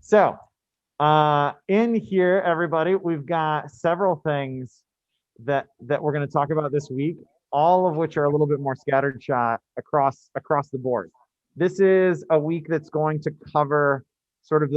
So in here, everybody, we've got several things that we're going to talk about this week, all of which are a little bit more scattered shot across the board. This is a week that's going to cover sort of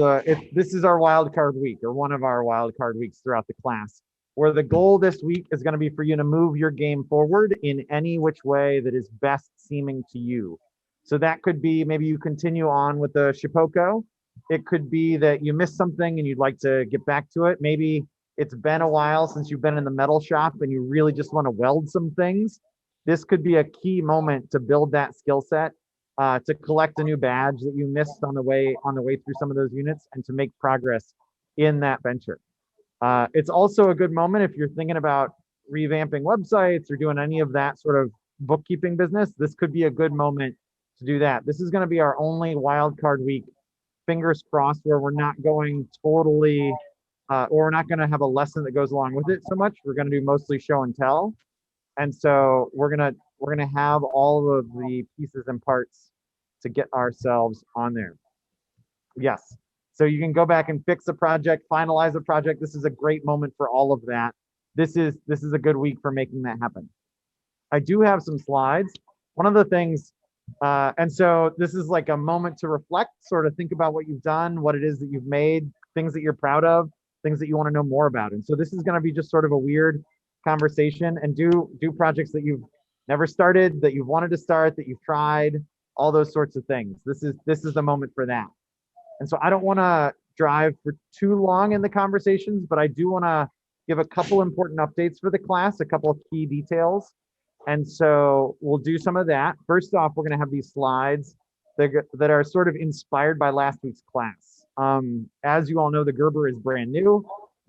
this is our wild card week, or one of our wild card weeks throughout the class, where the goal this week is going to be for you to move your game forward in any which way that is best seeming to you. So that could be maybe you continue on with the Shipoko. It could be that you missed something and you'd like to get back to it. Maybe it's been a while since you've been in the metal shop and you really just want to weld some things. This could be a key moment to build that skill set, to collect a new badge that you missed on the way through some of those units, and to make progress in that venture. It's also a good moment if you're thinking about revamping websites or doing any of that sort of bookkeeping business. This could be a good moment to do that. This is going to be our only wildcard week, fingers crossed, where we're not going totally, or we're not going to have a lesson that goes along with it so much. We're going to do mostly show and tell, and so we're gonna have all of the pieces and parts to get ourselves on there. Yes. So you can go back and fix a project, finalize a project. This is a great moment for all of that. This is a good week for making that happen. I do have some slides. One of the things, and so this is like a moment to reflect, sort of think about what you've done, what it is that you've made, things that you're proud of, things that you want to know more about. And so this is going to be just sort of a weird conversation, and do projects that you've never started, that you've wanted to start, that you've tried, all those sorts of things. This is the moment for that. And so I don't want to drive for too long in the conversations, but I do want to give a couple important updates for the class, a couple of key details. And so we'll do some of that. First off, we're going to have these slides that are sort of inspired by last week's class. As you all know, the Gerber is brand new.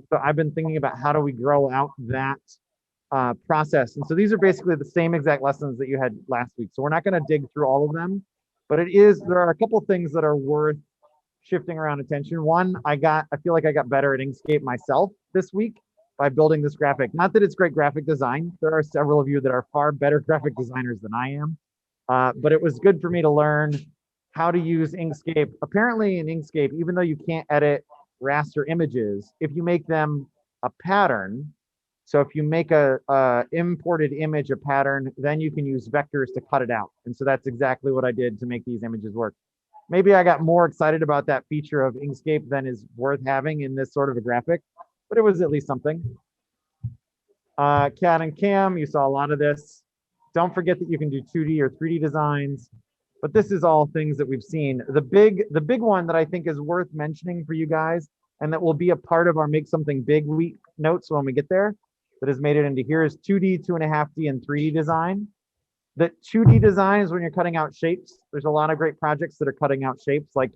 So I've been thinking about how do we grow out that process. And so these are basically the same exact lessons that you had last week. So we're not going to dig through all of them, but there are a couple of things that are worth shifting around attention. One, I feel like I got better at Inkscape myself this week by building this graphic. Not that it's great graphic design. There are several of you that are far better graphic designers than I am. But it was good for me to learn how to use Inkscape. Apparently in Inkscape, even though you can't edit raster images, if you make them a pattern, so if you make a imported image a pattern, then you can use vectors to cut it out. And so that's exactly what I did to make these images work. Maybe I got more excited about that feature of Inkscape than is worth having in this sort of a graphic, but it was at least something. CAD and CAM, you saw a lot of this. Don't forget that you can do 2D or 3D designs, but this is all things that we've seen. The big one that I think is worth mentioning for you guys, and that will be a part of our Make Something Big week notes when we get there, that has made it into here, is 2D, 2.5D, and 3D design. The 2D design is when you're cutting out shapes. There's a lot of great projects that are cutting out shapes, like,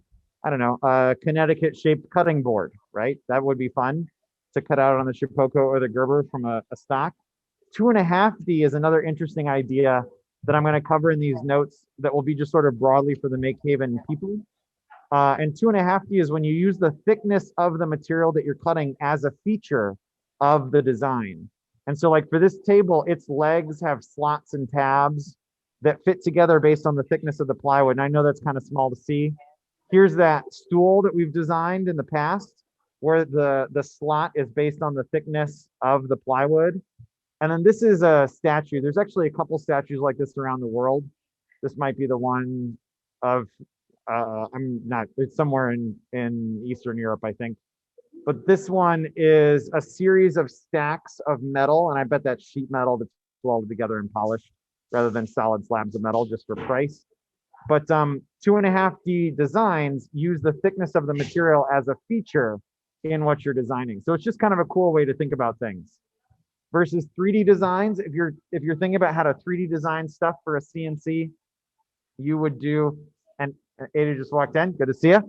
I don't know, a Connecticut shaped cutting board, right? That would be fun to cut out on the Shipoko or the Gerber from a stock. 2.5D is another interesting idea that I'm going to cover in these notes that will be just sort of broadly for the MakeHaven people. And 2.5D is when you use the thickness of the material that you're cutting as a feature of the design. And so like for this table, its legs have slots and tabs that fit together based on the thickness of the plywood. And I know that's kind of small to see. Here's that stool that we've designed in the past, where the slot is based on the thickness of the plywood. And then this is a statue. There's actually a couple statues like this around the world. This might be the one of, it's somewhere in Eastern Europe, I think. But this one is a series of stacks of metal, and I bet that's sheet metal that's welded together and polished rather than solid slabs of metal just for price. But 2.5D designs use the thickness of the material as a feature in what you're designing. So it's just kind of a cool way to think about things. Versus 3D designs, if you're thinking about how to 3D design stuff for a CNC, you would do, and Ada just walked in, good to see you.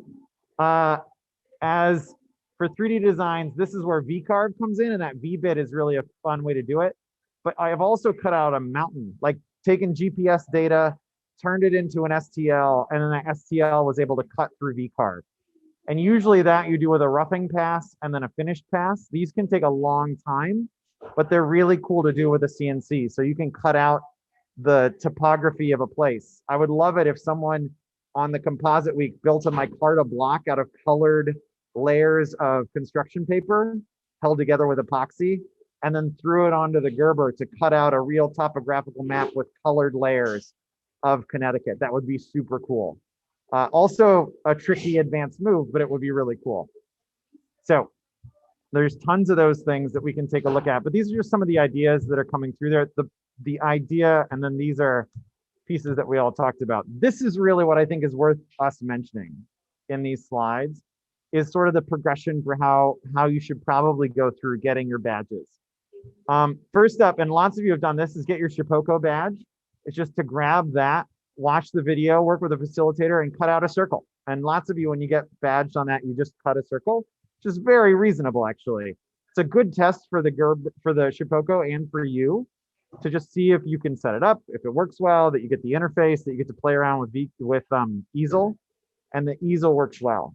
As for 3D designs, this is where V-carve comes in, and that V-bit is really a fun way to do it. But I have also cut out a mountain, like taken GPS data, turned it into an STL, and then that STL was able to cut through V-carve. And usually that you do with a roughing pass and then a finished pass. These can take a long time, but they're really cool to do with a CNC. So you can cut out the topography of a place. I would love it if someone on the composite week built a micarta block out of colored layers of construction paper held together with epoxy, and then threw it onto the Gerber to cut out a real topographical map with colored layers of Connecticut. That would be super cool. Also a tricky advanced move, but it would be really cool. So there's tons of those things that we can take a look at, but these are just some of the ideas that are coming through there. The idea, and then these are pieces that we all talked about. This is really what I think is worth us mentioning in these slides, is sort of the progression for how you should probably go through getting your badges. First up, and lots of you have done this, is get your Shipoko badge. It's just to grab that, watch the video, work with a facilitator, and cut out a circle. And lots of you, when you get badged on that, you just cut a circle, which is very reasonable, actually. It's a good test for the Shipoko and for you to just see if you can set it up, if it works well, that you get the interface, that you get to play around with easel, and the easel works well.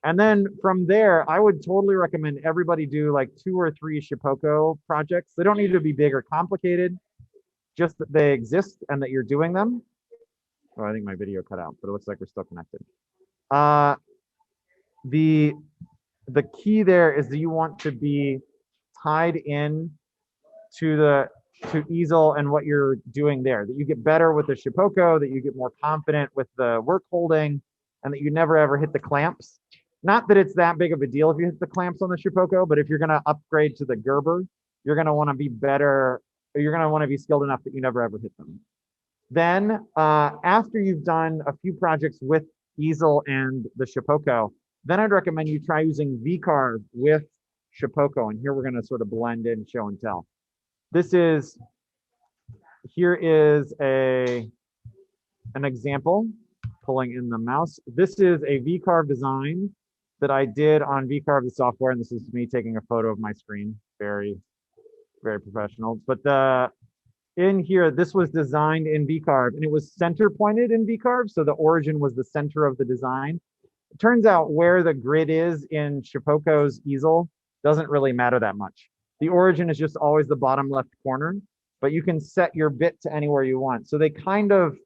And then from there, I would totally recommend everybody do like 2 or 3 Shipoko projects. They don't need to be big or complicated, just that they exist and that you're doing them. Oh, I think my video cut out, but it looks like we're still connected. The key there is that you want to be tied in to easel and what you're doing there, that you get better with the Shipoko, that you get more confident with the work holding, and that you never ever hit the clamps. Not that it's that big of a deal if you hit the clamps on the Shipoko, but if you're going to upgrade to the Gerber, you're going to want to be better, or you're going to want to be skilled enough that you never ever hit them. Then after you've done a few projects with easel and the Shipoko, then I'd recommend you try using V-carve with Shipoko. And here we're going to sort of blend in show and tell. Here is an example, pulling in the mouse. This is a V-carve design that I did on V-carve, the software, and this is me taking a photo of my screen. Very, very professional. But in here, this was designed in V-carve, and it was center pointed in V-carve, so the origin was the center of the design. It turns out where the grid is in Shipoko's easel doesn't really matter that much. The origin is just always the bottom left corner, but you can set your bit to anywhere you want. So they're kind of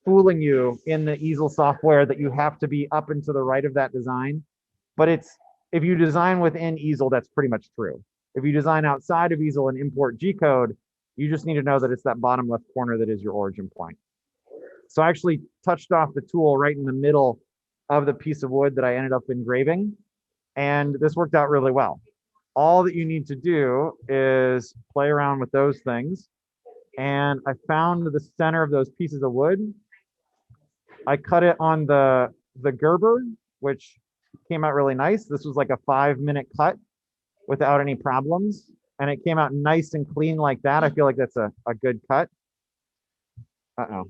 fooling you in the easel software that you have to be up and to the right of that design. But if you design within easel, that's pretty much true. If you design outside of easel and import G-code, you just need to know that it's that bottom left corner that is your origin point. So I actually touched off the tool right in the middle of the piece of wood that I ended up engraving, and this worked out really well. All that you need to do is play around with those things. And I found the center of those pieces of wood. I cut it on the Gerber, which came out really nice. This was like a 5-minute cut without any problems. And it came out nice and clean like that. I feel like that's a good cut. Uh-oh.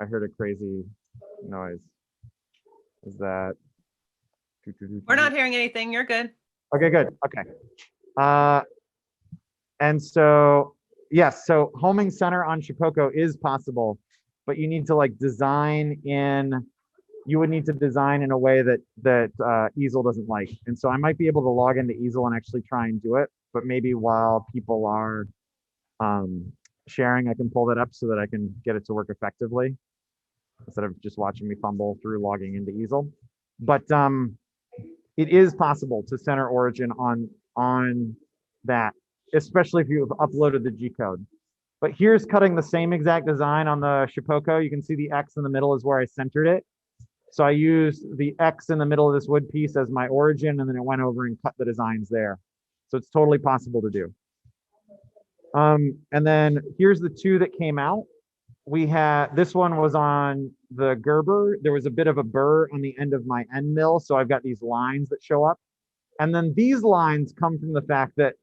I heard a crazy noise. Is that? We're not hearing anything. You're good. Okay, good. Okay. And so, yes, so homing center on Shipoko is possible, but you need to like you would need to design in a way that easel doesn't like. And so I might be able to log into easel and actually try and do it, but maybe while people are sharing, I can pull that up so that I can get it to work effectively instead of just watching me fumble through logging into easel. But it is possible to center origin on that, especially if you've uploaded the G-code. But here's cutting the same exact design on the Shipoko. You can see the X in the middle is where I centered it. So I used the X in the middle of this wood piece as my origin, and then it went over and cut the designs there. So it's totally possible to do. And then here's the 2 that came out. This one was on the Gerber. There was a bit of a burr on the end of my end mill, so I've got these lines that show up. And then these lines come from the fact that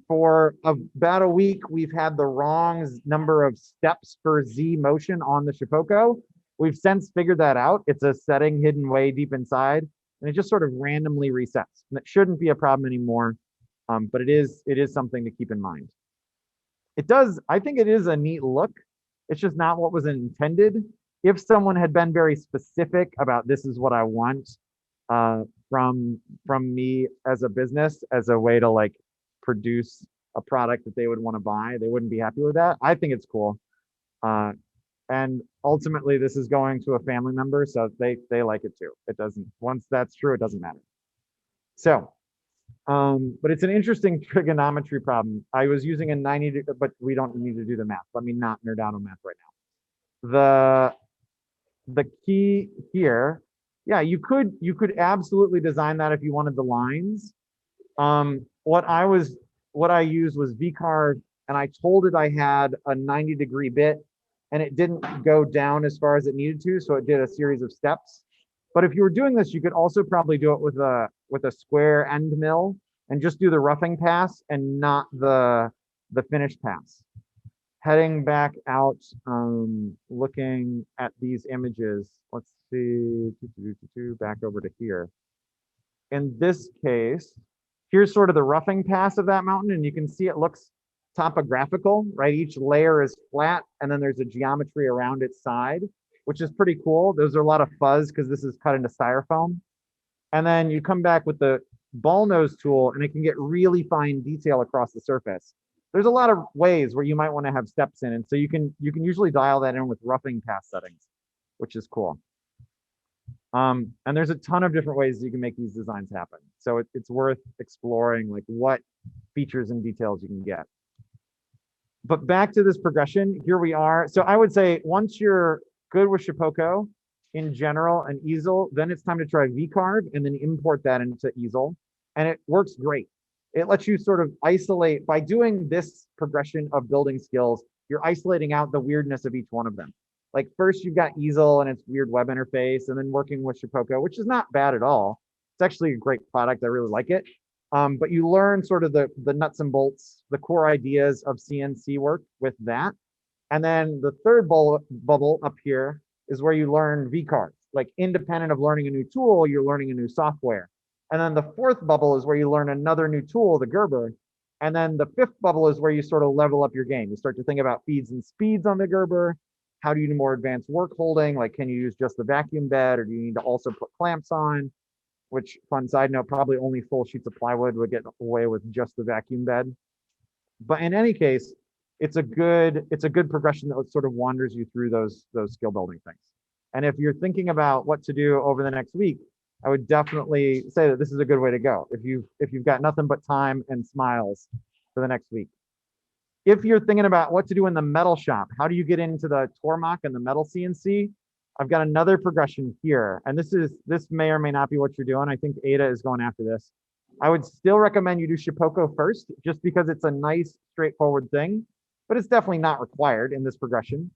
for about a week, we've had the wrong number of steps for Z motion on the Shipoko. We've since figured that out. It's a setting hidden way deep inside, and it just sort of randomly resets. And it shouldn't be a problem anymore, but it is something to keep in mind. I think it is a neat look. It's just not what was intended. If someone had been very specific about this is what I want from me as a business, as a way to like produce a product that they would want to buy, they wouldn't be happy with that. I think it's cool. And ultimately, this is going to a family member, so they like it too. It doesn't, once that's true, it doesn't matter. So, but it's an interesting trigonometry problem. I was using a 90, but we don't need to do the math. Let me not nerd out on math right now. The key here, yeah, you could absolutely design that if you wanted the lines. What I used was VCarve, and I told it I had a 90-degree bit, and it didn't go down as far as it needed to, so it did a series of steps. But if you were doing this, you could also probably do it with a square end mill and just do the roughing pass and not the finish pass. Heading back out, looking at these images, let's see, back over to here. In this case, here's sort of the roughing pass of that mountain, and you can see it looks topographical, right? Each layer is flat, and then there's a geometry around its side, which is pretty cool. Those are a lot of fuzz because this is cut into styrofoam. And then you come back with the ball nose tool, and it can get really fine detail across the surface. There's a lot of ways where you might want to have steps in, and so you can usually dial that in with roughing pass settings, which is cool. And there's a ton of different ways you can make these designs happen. So it's worth exploring like what features and details you can get. But back to this progression, here we are. So I would say once you're good with Shipoko in general and easel, then it's time to try VCarve and then import that into easel. And it works great. It lets you sort of isolate, by doing this progression of building skills, you're isolating out the weirdness of each one of them. Like first you've got easel and its weird web interface, and then working with Shipoko, which is not bad at all. It's actually a great product. I really like it. But you learn sort of the nuts and bolts, the core ideas of CNC work with that. And then the third bubble up here is where you learn VCarve. Like independent of learning a new tool, you're learning a new software. And then the fourth bubble is where you learn another new tool, the Gerber. And then the fifth bubble is where you sort of level up your game. You start to think about feeds and speeds on the Gerber. How do you do more advanced work holding? Like, can you use just the vacuum bed, or do you need to also put clamps on? Which, fun side note, probably only full sheets of plywood would get away with just the vacuum bed. But in any case, it's a good progression that sort of wanders you through those skill building things. And if you're thinking about what to do over the next week, I would definitely say that this is a good way to go if you've got nothing but time and smiles for the next week. If you're thinking about what to do in the metal shop, how do you get into the Tormach and the metal CNC? I've got another progression here, and this may or may not be what you're doing. I think Ada is going after this. I would still recommend you do Shipoko first, just because it's a nice, straightforward thing, but it's definitely not required in this progression.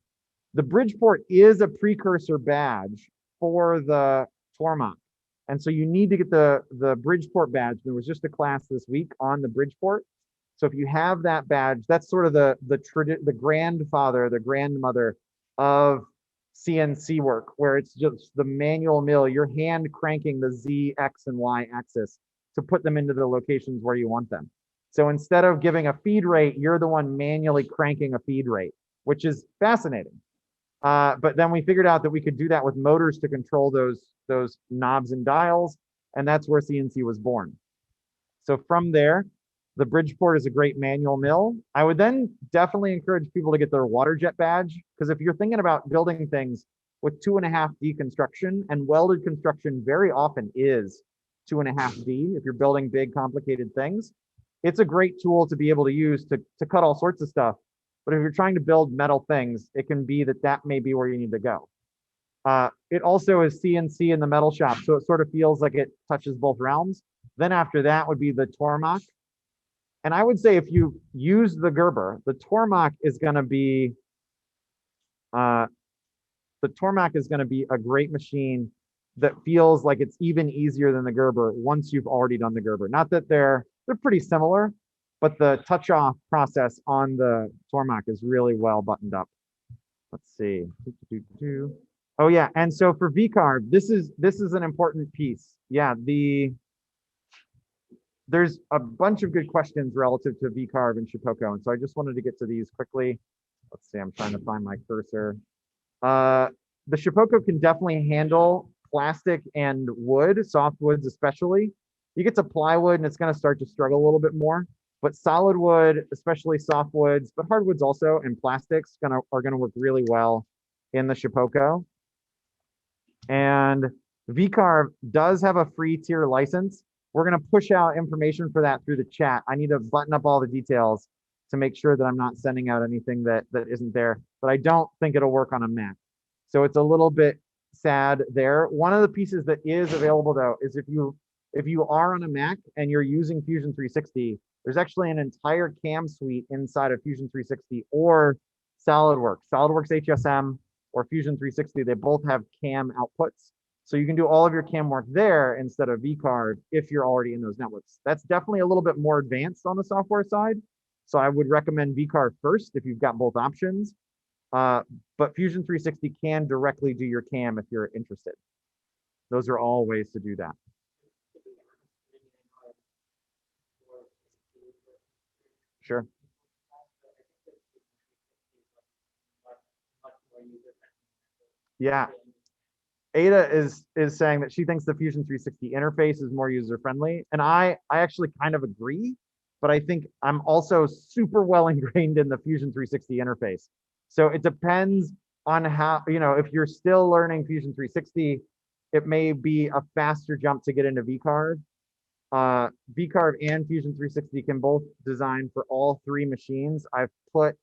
The Bridgeport is a precursor badge for the Tormach, and so you need to get the Bridgeport badge. There was just a class this week on the Bridgeport. So if you have that badge, that's sort of the grandfather, the grandmother of CNC work, where it's just the manual mill, you're hand cranking the Z, X, and Y axis to put them into the locations where you want them. So instead of giving a feed rate, you're the one manually cranking a feed rate, which is fascinating. But then we figured out that we could do that with motors to control those knobs and dials, and that's where CNC was born. So from there, the Bridgeport is a great manual mill. I would then definitely encourage people to get their water jet badge, because if you're thinking about building things with 2.5D construction, and welded construction very often is 2.5D, if you're building big, complicated things, it's a great tool to be able to use to cut all sorts of stuff. But if you're trying to build metal things, it can be that may be where you need to go. It also is CNC in the metal shop, so it sort of feels like it touches both realms. Then after that would be the Tormach. And I would say if you use the Gerber, the Tormach is going to be a great machine that feels like it's even easier than the Gerber once you've already done the Gerber. Not that they're pretty similar, but the touch-off process on the Tormach is really well buttoned up. Let's see. Oh yeah, and so for VCarve, this is an important piece. Yeah, there's a bunch of good questions relative to VCarve and Shipoko, and so I just wanted to get to these quickly. Let's see, I'm trying to find my cursor. The Shipoko can definitely handle plastic and wood, soft woods especially. You get to plywood and it's going to start to struggle a little bit more, but solid wood, especially soft woods, but hardwoods also, and plastics are going to work really well in the Shipoko. And VCarve does have a free tier license. We're going to push out information for that through the chat. I need to button up all the details to make sure that I'm not sending out anything that isn't there, but I don't think it'll work on a Mac. So it's a little bit sad there. One of the pieces that is available though is if you are on a Mac and you're using Fusion 360, there's actually an entire CAM suite inside of Fusion 360 or SolidWorks. SolidWorks HSM or Fusion 360, they both have CAM outputs. So you can do all of your CAM work there instead of VCarve if you're already in those networks. That's definitely a little bit more advanced on the software side. So I would recommend VCarve first if you've got both options. But Fusion 360 can directly do your CAM if you're interested. Those are all ways to do that. Sure. Yeah. Ada is saying that she thinks the Fusion 360 interface is more user friendly, and I actually kind of agree, but I think I'm also super well ingrained in the Fusion 360 interface. So it depends on how, if you're still learning Fusion 360, it may be a faster jump to get into VCarve. VCarve and Fusion 360 can both design for all three machines. I've put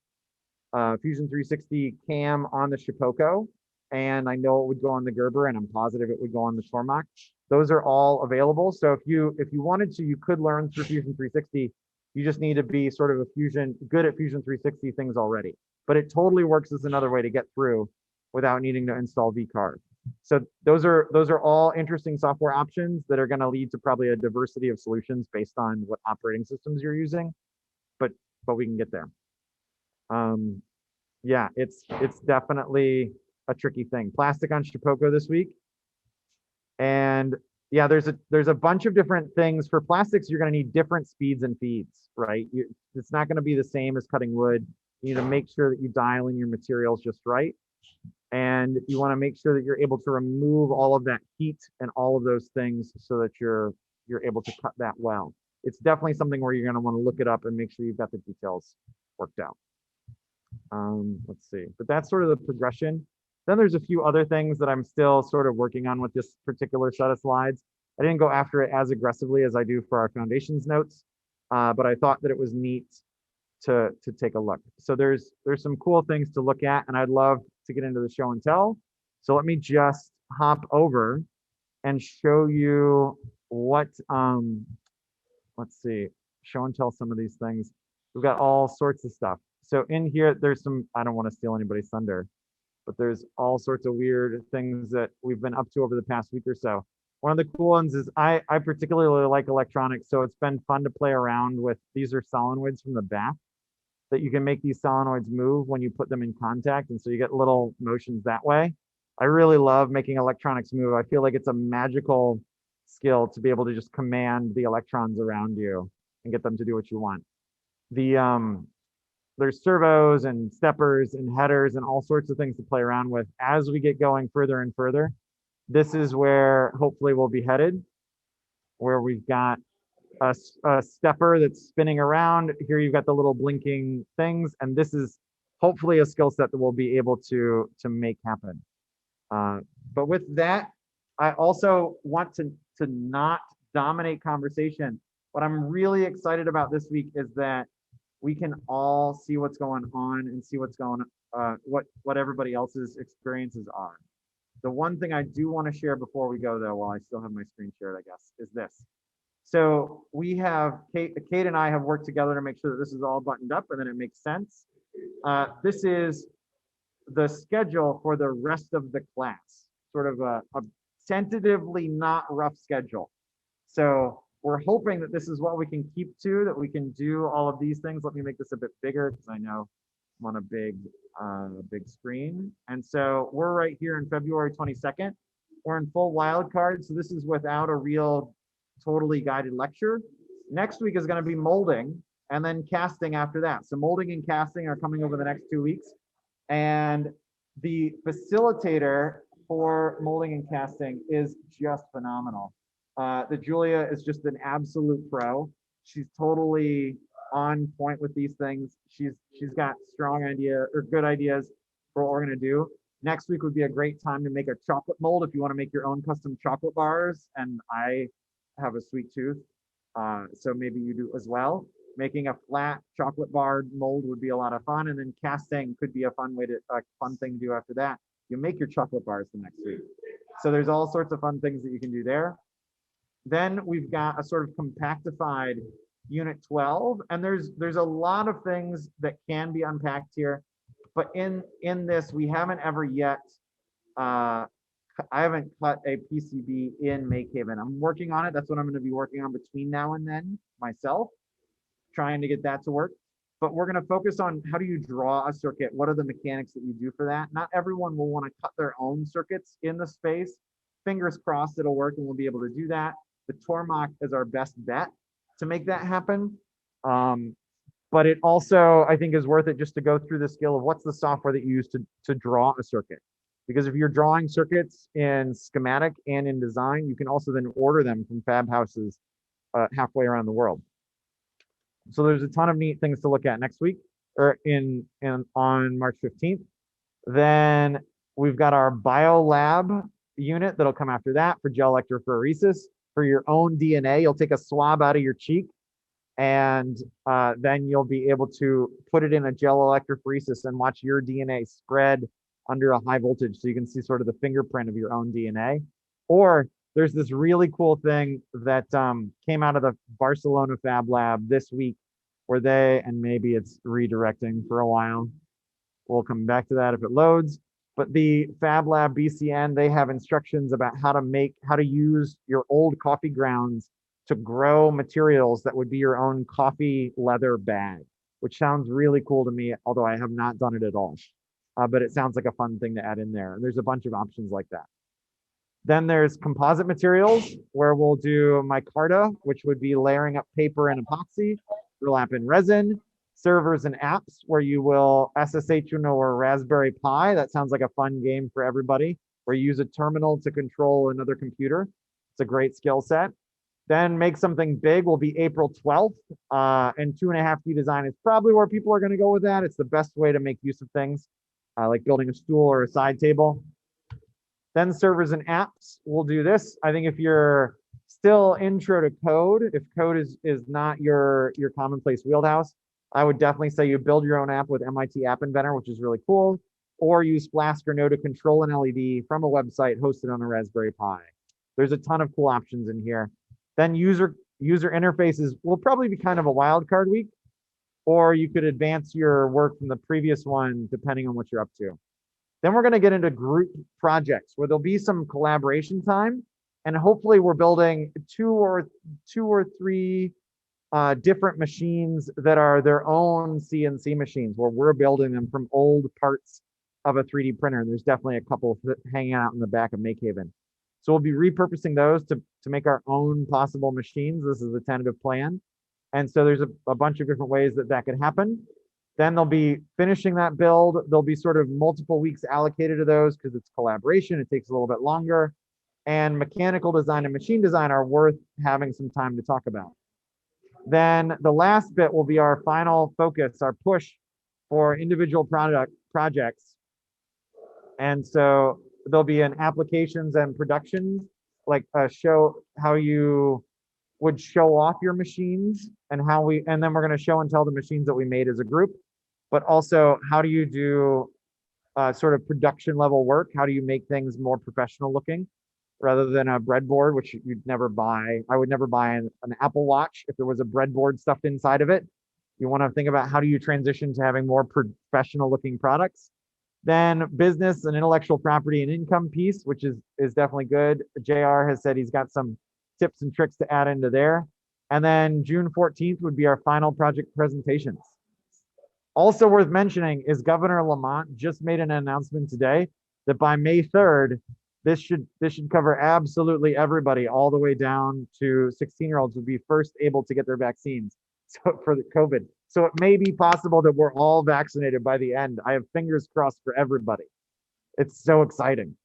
Fusion 360 CAM on the Shipoko, and I know it would go on the Gerber, and I'm positive it would go on the Tormach. Those are all available. So if you wanted to, you could learn through Fusion 360. You just need to be sort of good at Fusion 360 things already. But it totally works as another way to get through without needing to install VCarve. So those are all interesting software options that are going to lead to probably a diversity of solutions based on what operating systems you're using. But we can get there. Yeah, it's definitely a tricky thing. Plastic on Shipoko this week. And yeah, there's a bunch of different things. For plastics, you're going to need different speeds and feeds, right? It's not going to be the same as cutting wood. You need to make sure that you dial in your materials just right. And you want to make sure that you're able to remove all of that heat and all of those things so that you're able to cut that well. It's definitely something where you're going to want to look it up and make sure you've got the details worked out. Let's see, but that's sort of the progression. Then there's a few other things that I'm still sort of working on with this particular set of slides. I didn't go after it as aggressively as I do for our foundations notes, but I thought that it was neat to take a look. So there's some cool things to look at, and I'd love to get into the show and tell. So let me just hop over and show you what, let's see, show and tell some of these things. We've got all sorts of stuff. So in here, there's some, I don't want to steal anybody's thunder, but there's all sorts of weird things that we've been up to over the past week or so. One of the cool ones is I particularly like electronics, so it's been fun to play around with. These are solenoids from the back that you can make these solenoids move when you put them in contact, and so you get little motions that way. I really love making electronics move. I feel like it's a magical skill to be able to just command the electrons around you and get them to do what you want. There's servos and steppers and headers and all sorts of things to play around with. As we get going further and further, this is where hopefully we'll be headed, where we've got a stepper that's spinning around. Here you've got the little blinking things, and this is hopefully a skill set that we'll be able to make happen. But with that, I also want to not dominate conversation. What I'm really excited about this week is that we can all see what's going on and see what's going what everybody else's experiences are. The one thing I do want to share before we go, though, while I still have my screen shared, I guess, is this. So we have Kate and I have worked together to make sure that this is all buttoned up and then it makes sense. This is the schedule for the rest of the class, sort of a tentatively not rough schedule. So we're hoping that this is what we can keep to, that we can do all of these things. Let me make this a bit bigger because I know I'm on a big screen. And so we're right here in February 22nd. We're in full Wildcard. So this is without a real totally guided lecture. Next week is going to be molding and then casting after that. So molding and casting are coming over the next 2 weeks. And the facilitator for molding and casting is just phenomenal. The Julia is just an absolute pro. She's totally on point with these things. She's got strong idea or good ideas for what we're going to do. Next week would be a great time to make a chocolate mold if you want to make your own custom chocolate bars. And I have a sweet tooth, so maybe you do as well. Making a flat chocolate bar mold would be a lot of fun, and then casting could be a fun thing to do after that. You make your chocolate bars the next week. So there's all sorts of fun things that you can do there. Then we've got a sort of compactified unit 12, and there's a lot of things that can be unpacked here, but in this we haven't ever yet I haven't cut a PCB in MakeHaven. I'm working on it. That's what I'm going to be working on between now and then myself, trying to get that to work. But we're going to focus on how do you draw a circuit? What are the mechanics that you do for that? Not everyone will want to cut their own circuits in the space. Fingers crossed it'll work and we'll be able to do that. The Tormach is our best bet to make that happen. But it also, I think, is worth it just to go through the skill of what's the software that you use to draw a circuit. Because if you're drawing circuits in schematic and in design, you can also then order them from fab houses halfway around the world. So there's a ton of neat things to look at next week, or on March 15th. Then we've got our biolab unit that'll come after that for gel electrophoresis. For your own DNA, you'll take a swab out of your cheek, and then you'll be able to put it in a gel electrophoresis and watch your DNA spread under a high voltage, so you can see sort of the fingerprint of your own DNA. Or there's this really cool thing that came out of the Barcelona Fab Lab this week, where and maybe it's redirecting for a while. We'll come back to that if it loads. But the Fab Lab BCN, they have instructions about how to use your old coffee grounds to grow materials that would be your own coffee leather bag, which sounds really cool to me, although I have not done it at all. But it sounds like a fun thing to add in there. And there's a bunch of options like that. Then there's composite materials, where we'll do micarta, which would be layering up paper and epoxy, burlap and resin, servers and apps, where you will SSH or Raspberry Pi. That sounds like a fun game for everybody, where you use a terminal to control another computer. It's a great skill set. Then make something big will be April 12th, and 2.5D design is probably where people are going to go with that. It's the best way to make use of things, like building a stool or a side table. Then servers and apps, we'll do this. I think if you're still intro to code, if code is not your commonplace wheelhouse, I would definitely say you build your own app with MIT App Inventor, which is really cool, or use Flask or Node to control an LED from a website hosted on a Raspberry Pi. There's a ton of cool options in here. Then user interfaces will probably be kind of a wildcard week, or you could advance your work from the previous one depending on what you're up to. Then we're going to get into group projects where there'll be some collaboration time, and hopefully we're building two or three different machines that are their own CNC machines, where we're building them from old parts of a 3D printer. And there's definitely a couple hanging out in the back of MakeHaven. So we'll be repurposing those to make our own possible machines. This is the tentative plan. And so there's a bunch of different ways that could happen. Then they'll be finishing that build. There'll be sort of multiple weeks allocated to those because it's collaboration. It takes a little bit longer. And mechanical design and machine design are worth having some time to talk about. Then the last bit will be our final focus, our push for individual projects. And so there'll be an applications and productions, like show how you would show off your machines and then we're going to show and tell the machines that we made as a group, but also how do you do sort of production level work? How do you make things more professional looking rather than a breadboard, which you'd never buy? I would never buy an Apple Watch if there was a breadboard stuffed inside of it. You want to think about how do you transition to having more professional looking products. Then business and intellectual property and income piece, which is definitely good. JR has said he's got some tips and tricks to add into there. And then June 14th would be our final project presentations. Also worth mentioning is Governor Lamont just made an announcement today that by May 3rd, this should cover absolutely everybody, all the way down to 16-year-olds would be first able to get their vaccines for the COVID. So it may be possible that we're all vaccinated by the end. I have fingers crossed for everybody. It's so exciting.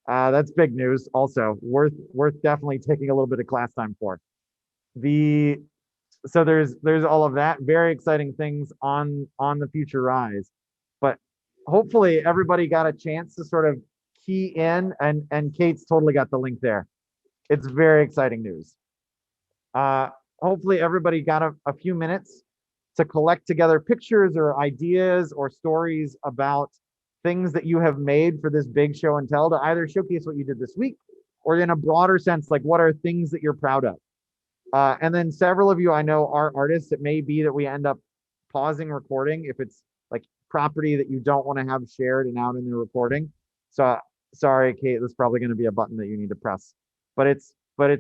That's big news. Also worth definitely taking a little bit of class time for. So there's all of that. Very exciting things on the future rise. But hopefully everybody got a chance to sort of key in, and Kate's totally got the link there. It's very exciting news. Uh, hopefully everybody got a few minutes to collect together pictures or ideas or stories about things that you have made for this big show and tell, to either showcase what you did this week, or in a broader sense, like what are things that you're proud of. And then several of you I know are artists. It may be that we end up pausing recording if it's like property that you don't want to have shared and out in the recording. So sorry, Kate, there's probably going to be a button that you need to press, but it's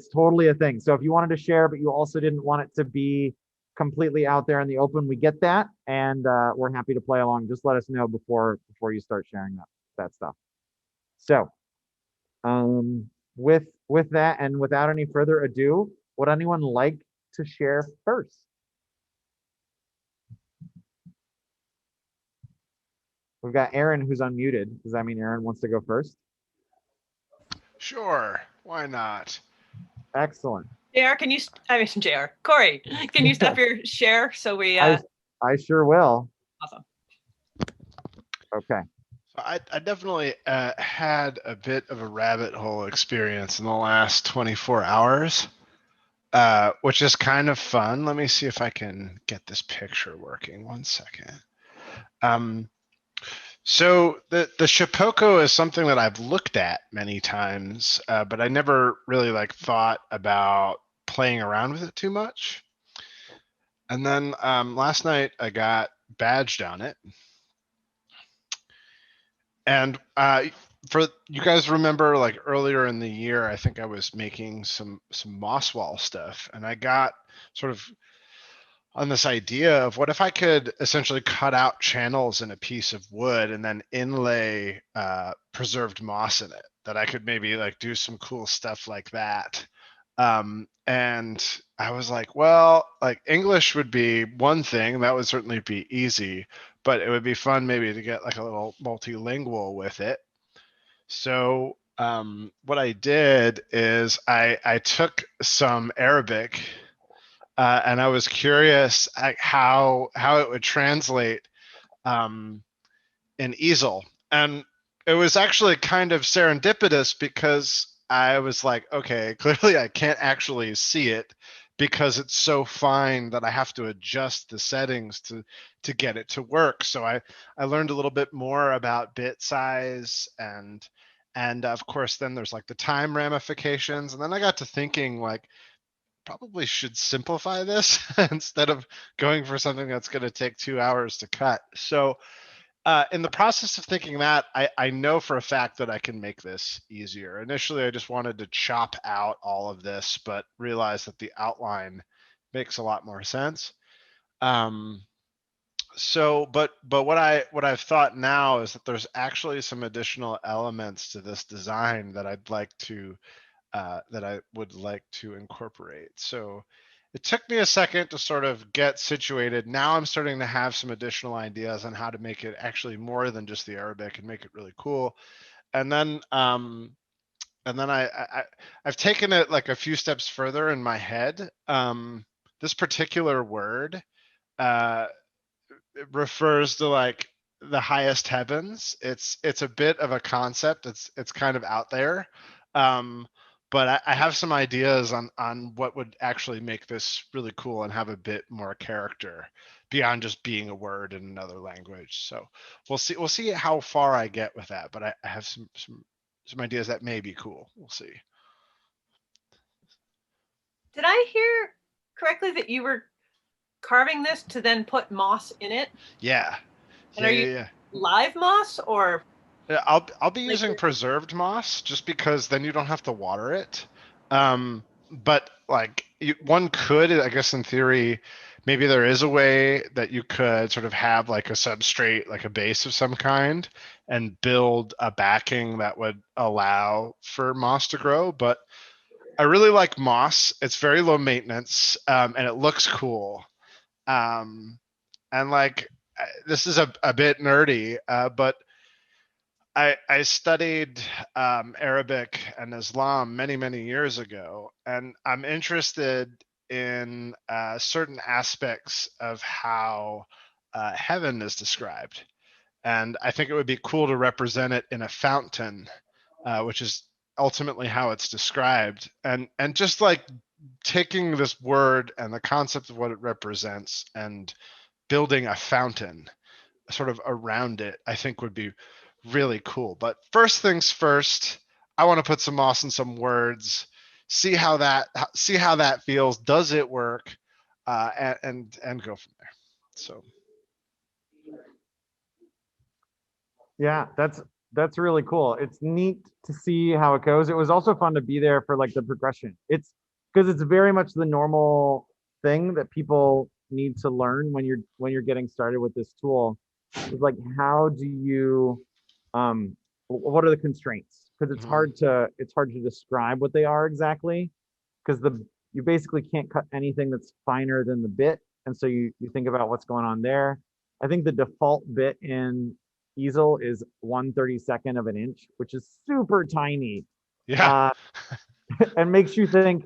totally a thing. So if you wanted to share, but you also didn't want it to be completely out there in the open, we get that, and we're happy to play along. Just let us know before you start sharing that stuff. So with that, and without any further ado, would anyone like to share first? We've got Aaron who's unmuted. Does that mean Aaron wants to go first? Sure, why not? Excellent. JR, Corey, can you stop your share so we I sure will. Awesome. Okay. I definitely had a bit of a rabbit hole experience in the last 24 hours, which is kind of fun. Let me see if I can get this picture working. 1 second. So the Shipoko is something that I've looked at many times, but I never really like thought about playing around with it too much. And then last night I got badged on it. And for you guys remember, like earlier in the year, I think I was making some moss wall stuff, and I got sort of on this idea of what if I could essentially cut out channels in a piece of wood and then inlay preserved moss in it, that I could maybe like do some cool stuff like that. And I was like, well, like English would be one thing, that would certainly be easy, but it would be fun maybe to get like a little multilingual with it. So what I did is I took some Arabic, and I was curious at how it would translate in easel. And it was actually kind of serendipitous because I was like, okay, clearly I can't actually see it because it's so fine that I have to adjust the settings to get it to work. So I learned a little bit more about bit size, and of course then there's like the time ramifications. And then I got to thinking, like, probably should simplify this instead of going for something that's going to take 2 hours to cut. So in the process of thinking that, I know for a fact that I can make this easier. Initially, I just wanted to chop out all of this, but realized that the outline makes a lot more sense. So, but what I've thought now is that there's actually some additional elements to this design that I'd like to that I would like to incorporate. So it took me a second to sort of get situated. Now I'm starting to have some additional ideas on how to make it actually more than just the Arabic and make it really cool. And then I've taken it like a few steps further in my head. This particular word it refers to like the highest heavens. It's a bit of a concept. It's kind of out there. But I have some ideas on what would actually make this really cool and have a bit more character beyond just being a word in another language. So we'll see how far I get with that. But I have some ideas that may be cool. We'll see. Did I hear correctly that you were carving this to then put moss in it? Yeah. And are you live moss or? I'll be using preserved moss just because then you don't have to water it. But like one could, I guess in theory, maybe there is a way that you could sort of have like a substrate, like a base of some kind, and build a backing that would allow for moss to grow. But I really like moss. It's very low maintenance, and it looks cool. And like this is a bit nerdy, but I studied Arabic and Islam many years ago, and I'm interested in certain aspects of how heaven is described. And I think it would be cool to represent it in a fountain, which is ultimately how it's described. And just like taking this word and the concept of what it represents and building a fountain sort of around it, I think would be really cool. But first things first, I want to put some moss in some words, see how that feels. Does it work? And go from there. So Yeah, that's really cool. It's neat to see how it goes. It was also fun to be there for like the progression. It's because it's very much the normal thing that people need to learn when you're getting started with this tool. Is like how do you what are the constraints? Because it's hard to describe what they are exactly because the you basically can't cut anything that's finer than the bit. And so you think about what's going on there. I think the default bit in easel is 1/32 of an inch, which is super tiny. yeah. Uh, and makes you think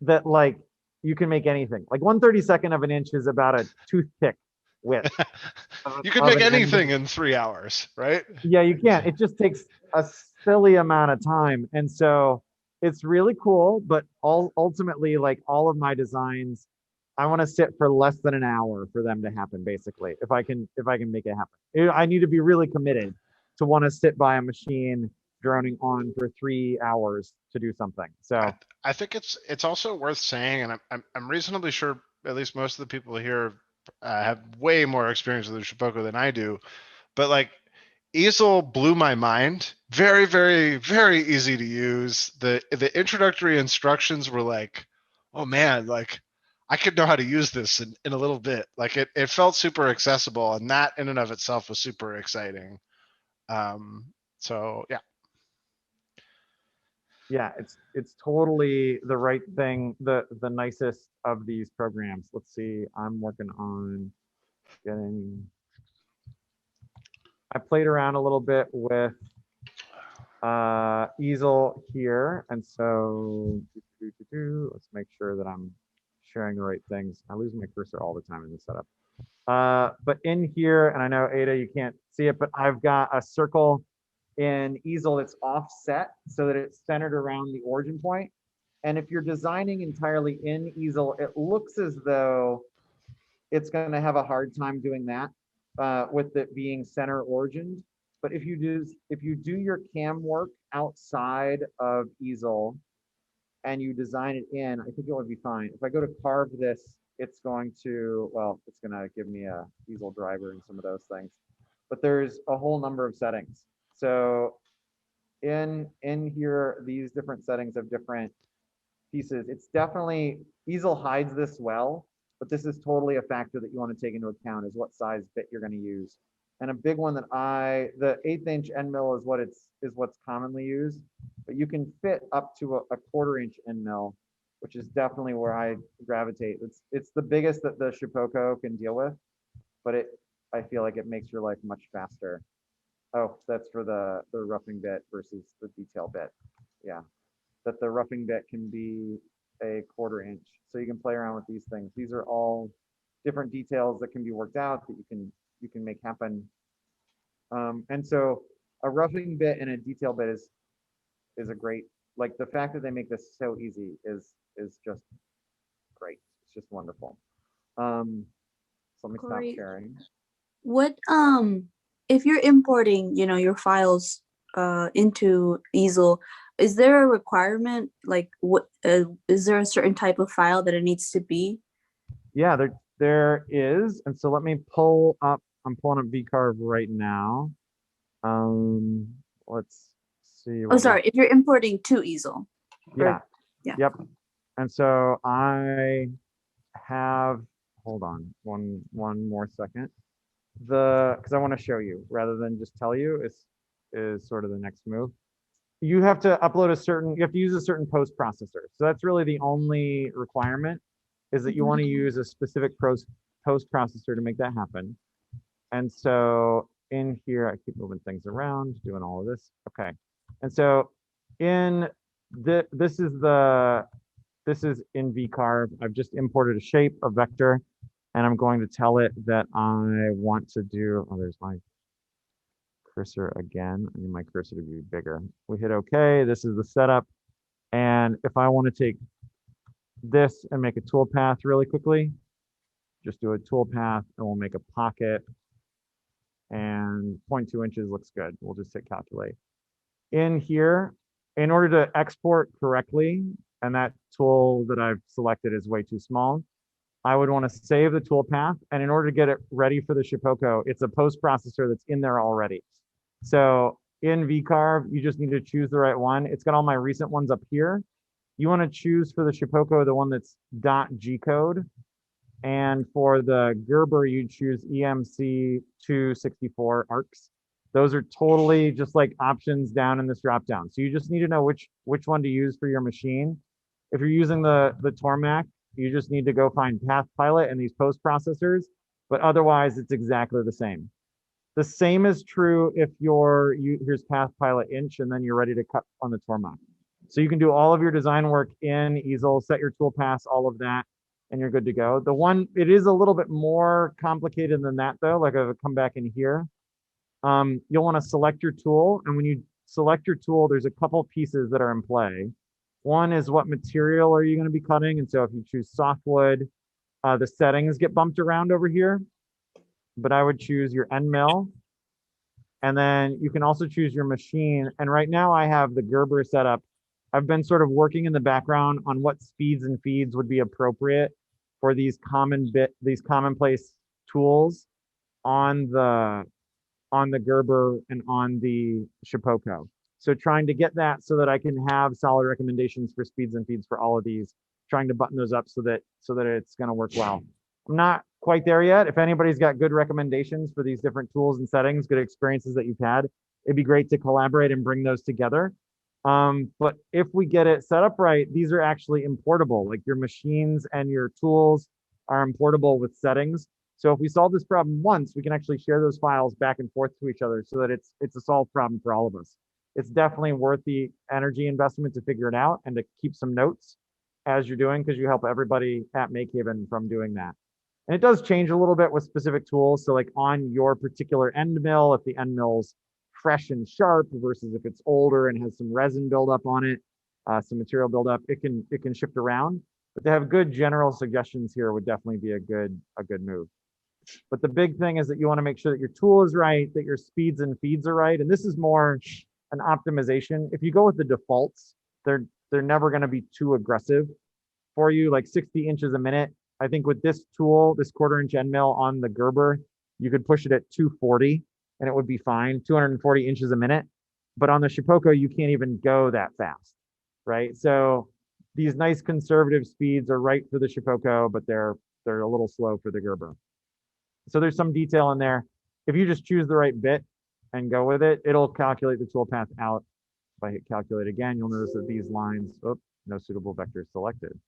that like you can make anything. Like 1/32 of an inch is about a toothpick width You could of make an end. anything in 3 hours, right? Yeah, you can't. It just takes a silly amount of time. And so it's really cool, but ultimately, like all of my designs, I want to sit for less than an hour for them to happen, basically, if I can make it happen. I need to be really committed to want to sit by a machine droning on for 3 hours to do something. So I think it's also worth saying, and I'm reasonably sure at least most of the people here have way more experience with the Shipoko than I do, but like easel blew my mind. Very, very, very easy to use. The introductory instructions were like, oh man, like I could know how to use this in a little bit. Like it felt super accessible, and that in and of itself was super exciting. So yeah. yeah, it's totally the right thing, the nicest of these programs. Let's see, I'm working on getting I played around a little bit with easel here, and so let's make sure that I'm sharing the right things. I lose my cursor all the time in this setup. But in here, and I know Ada, you can't see it, but I've got a circle in easel that's offset so that it's centered around the origin point. And if you're designing entirely in easel, it looks as though it's going to have a hard time doing that with it being center origined. But if you do your cam work outside of easel and you design it in, I think it would be fine. If I go to carve this, it's going to, well, it's going to give me a easel driver and some of those things. But there's a whole number of settings. So in here, these different settings of different pieces. It's definitely, easel hides this well, but this is totally a factor that you want to take into account is what size bit you're going to use. And a big one that the 1/8 inch end mill is what's commonly used, but you can fit up to a 1/4 inch end mill, which is definitely where I gravitate. It's the biggest that the Shipoko can deal with, but I feel like it makes your life much faster. Oh, that's for the roughing bit versus the detail bit. Yeah, that the roughing bit can be a 1/4 inch. So you can play around with these things. These are all different details that can be worked out that you can make happen. And so a roughing bit and a detail bit is a great, like the fact that they make this so easy is just great. It's just wonderful. So let me stop Great. sharing. What if you're importing, your files into easel, is there a requirement like what is there a certain type of file that it needs to be? Yeah, there is. And so let me pull up, I'm pulling up VCarve right now. Let's see. Oh, sorry, if you're importing to easel. Yeah. Yeah. Yep. And so I have, hold on one more second. Because I want to show you rather than just tell you is sort of the next move. You have to you have to use a certain post processor. So that's really the only requirement is that you want to use a specific post processor to make that happen. And so in here, I keep moving things around, doing all of this. Okay. And so in this is in VCarve. I've just imported a shape, a vector, and I'm going to tell it that I want to do, oh, there's my cursor again. I need my cursor to be bigger. We hit OK. This is the setup. And if I want to take this and make a tool path really quickly, just do a tool path and we'll make a pocket. And 0.2 inches looks good. We'll just hit calculate. In here, in order to export correctly, and that tool that I've selected is way too small, I would want to save the tool path. And in order to get it ready for the Shipoko, it's a post processor that's in there already. So in VCarve, you just need to choose the right one. It's got all my recent ones up here. You want to choose for the Shipoko the one that's .g code. And for the Gerber, you choose EMC 264 ARCs. Those are totally just like options down in this drop down. So you just need to know which one to use for your machine. If you're using the Tormach, you just need to go find Path Pilot and these post processors, but otherwise it's exactly the same. The same is true if here's Path Pilot inch and then you're ready to cut on the Tormach. So you can do all of your design work in easel, set your tool paths, all of that, and you're good to go. It is a little bit more complicated than that though. Like if I come back in here, you'll want to select your tool. And when you select your tool, there's a couple pieces that are in play. One is what material are you going to be cutting? And so if you choose softwood, the settings get bumped around over here, but I would choose your end mill. And then you can also choose your machine. And right now I have the Gerber set up. I've been sort of working in the background on what speeds and feeds would be appropriate for these commonplace tools on the Gerber and on the Shipoko. So trying to get that so that I can have solid recommendations for speeds and feeds for all of these, trying to button those up so that it's going to work well. I'm not quite there yet. If anybody's got good recommendations for these different tools and settings, good experiences that you've had, it'd be great to collaborate and bring those together. But if we get it set up right, these are actually importable. Like your machines and your tools are importable with settings. So if we solve this problem once, we can actually share those files back and forth to each other so that it's a solved problem for all of us. It's definitely worth the energy investment to figure it out and to keep some notes as you're doing, because you help everybody at MakeHaven from doing that. And it does change a little bit with specific tools. So like on your particular end mill, if the end mill's fresh and sharp versus if it's older and has some resin buildup on it, some material buildup, it can shift around. But to have good general suggestions here would definitely be a good move. But the big thing is that you want to make sure that your tool is right, that your speeds and feeds are right. And this is more an optimization. If you go with the defaults, they're never going to be too aggressive for you, like 60 inches a minute. I think with this tool, this 1/4 inch end mill on the Gerber, you could push it at 240 and it would be fine, 240 inches a minute. But on the Shipoko, you can't even go that fast, right? So these nice conservative speeds are right for the Shipoko, but they're a little slow for the Gerber. So there's some detail in there. If you just choose the right bit and go with it, it'll calculate the tool path out. If I hit calculate again, you'll notice that these lines, no suitable vector selected.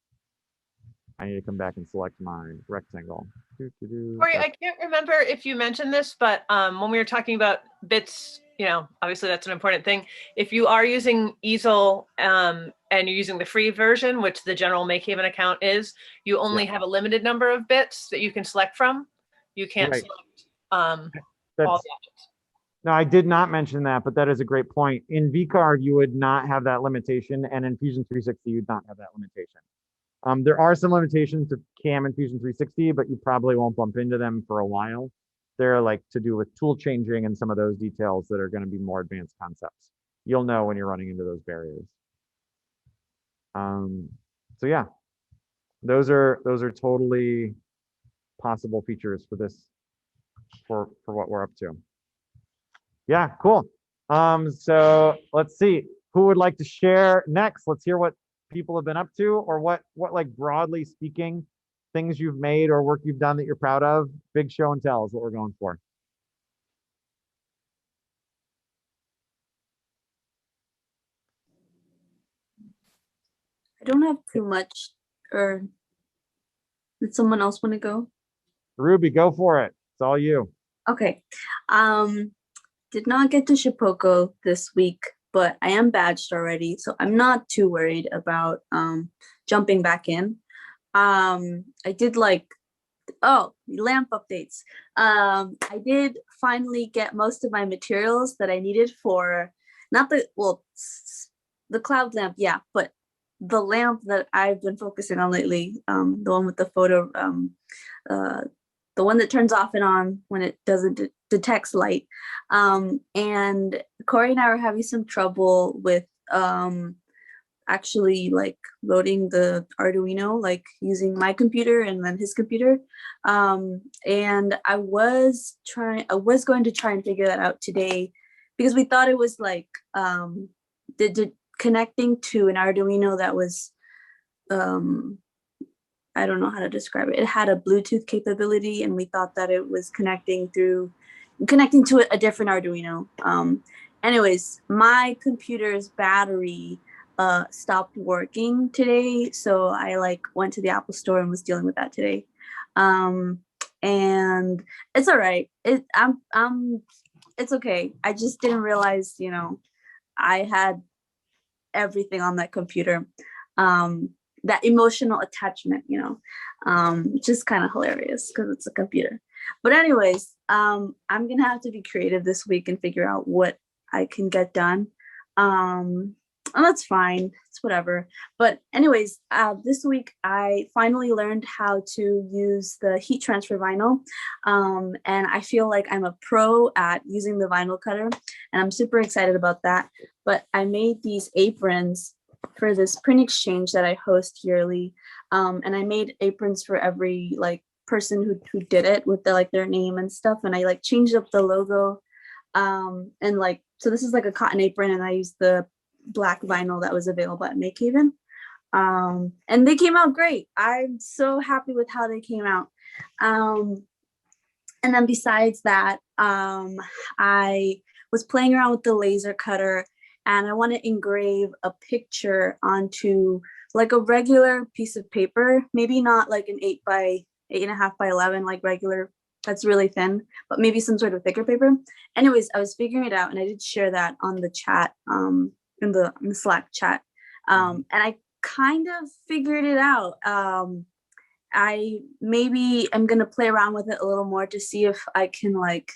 I need to come back and select my rectangle. Corey, I can't remember if you mentioned this, but when we were talking about bits, obviously that's an important thing. If you are using easel and you're using the free version, which the general MakeHaven account is, you only have a limited number of bits that you can select from. You can't select all the options. No, I did not mention that, but that is a great point. In VCarve, you would not have that limitation, and in Fusion 360, you'd not have that limitation. There are some limitations to CAM and Fusion 360, but you probably won't bump into them for a while. They're like to do with tool changing and some of those details that are going to be more advanced concepts. You'll know when you're running into those barriers. So yeah, those are totally possible features for this, for what we're up to. Yeah, cool. So let's see who would like to share next. Let's hear what people have been up to, or what like broadly speaking things you've made or work you've done that you're proud of. Big show and tell is what we're going for. I don't have too much, or did someone else want to go? Ruby, go for it. It's all you. Okay. Did not get to Shipoko this week, but I am badged already, so I'm not too worried about jumping back in. I did lamp updates. I did finally get most of my materials that I needed for not the the cloud lamp, yeah, but the lamp that I've been focusing on lately, the one with the photo, the one that turns off and on when it doesn't detects light. And Corey and I were having some trouble with actually like loading the Arduino, like using my computer and then his computer. And I was going to try and figure that out today, because we thought it was like connecting to an Arduino that was I don't know how to describe it. It had a Bluetooth capability, and we thought that it was connecting to a different Arduino. Anyways, my computer's battery stopped working today, so I like went to the Apple store and was dealing with that today. And it's all right. It's okay. I just didn't realize, you know, I had everything on that computer. That emotional attachment, you know, which is kind of hilarious because it's a computer. But anyways, I'm gonna have to be creative this week and figure out what I can get done. And that's fine, it's whatever. But anyways, this week I finally learned how to use the heat transfer vinyl, and I feel like I'm a pro at using the vinyl cutter, and I'm super excited about that. But I made these aprons for this print exchange that I host yearly, and I made aprons for every like person who did it with their name and stuff, and I like changed up the logo, and like, so this is like a cotton apron, and I used the black vinyl that was available at MakeHaven, and they came out great. I'm so happy with how they came out. And then besides that, I was playing around with the laser cutter, and I want to engrave a picture onto like a regular piece of paper, maybe not like an 8.5 by 11, like regular, that's really thin, but maybe some sort of thicker paper. Anyways, I was figuring it out, and I did share that on the chat, in the Slack chat, and I kind of figured it out. I maybe am gonna play around with it a little more to see if I can like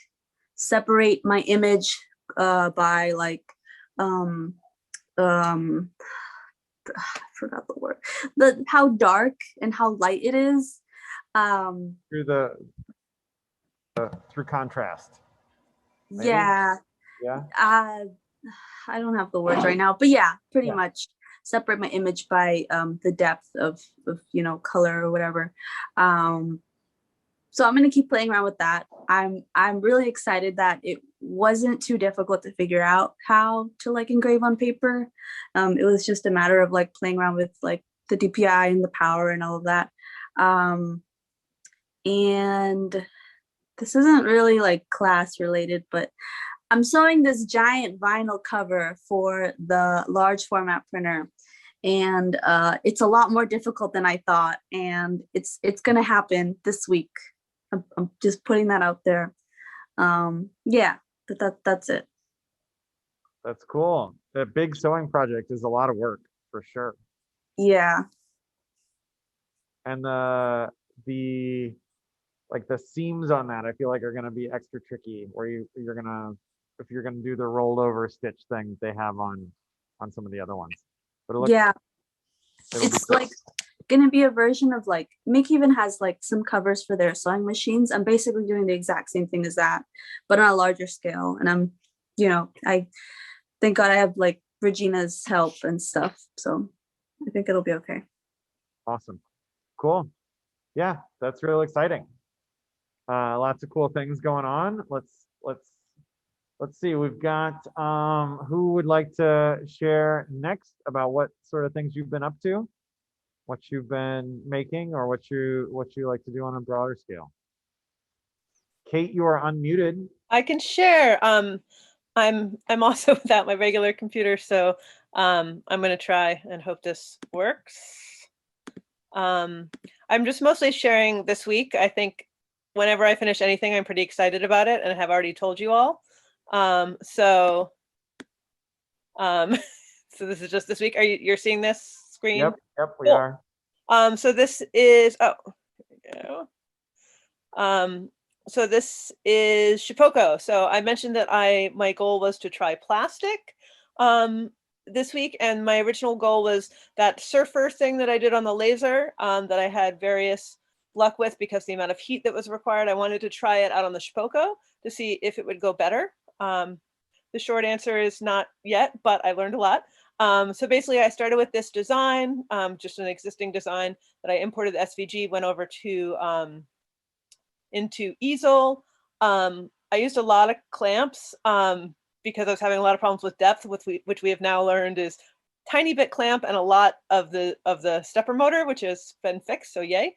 separate my image by like I forgot the word, how dark and how light it is, through through contrast. Maybe? Yeah. I don't have the words right now, but yeah, pretty much separate my image by the depth of you know, color or whatever. So I'm gonna keep playing around with that. I'm really excited that it wasn't too difficult to figure out how to like engrave on paper. It was just a matter of like playing around with like the DPI and the power and all of that. And this isn't really like class related, but I'm sewing this giant vinyl cover for the large format printer, and it's a lot more difficult than I thought, and it's gonna happen this week. I'm just putting that out there. Yeah, but that's it. That's cool. The big sewing project is a lot of work for sure. Yeah. And the like the seams on that, I feel like are gonna be extra tricky, where you're gonna, if you're gonna do the rolled over stitch thing they have on some of the other ones. But it looks, Yeah, it's like gonna be a version of like, MakeHaven has like some covers for their sewing machines. I'm basically doing the exact same thing as that, but on a larger scale. And I'm, you know, I thank God I have like Regina's help and stuff, so I think it'll be okay. awesome. Cool. Yeah, that's really exciting. Lots of cool things going on. Let's see. We've got who would like to share next about what sort of things you've been up to, what you've been making, or what you like to do on a broader scale. Kate, you are unmuted. I can share. I'm also without my regular computer, so I'm gonna try and hope this works. I'm just mostly sharing this week. I think whenever I finish anything, I'm pretty excited about it, and I have already told you all. So this is just this week. You're seeing this screen? Yep, we cool. are. So this is, oh, here we go. so this is Shipoko. So I mentioned that my goal was to try plastic this week, and my original goal was that surfer thing that I did on the laser that I had various luck with because the amount of heat that was required. I wanted to try it out on the Shipoko to see if it would go better. The short answer is not yet, but I learned a lot. So basically I started with this design, just an existing design that I imported the SVG, went over to into easel. I used a lot of clamps because I was having a lot of problems with depth, which we have now learned is tiny bit clamp and a lot of the stepper motor, which has been fixed. So yay.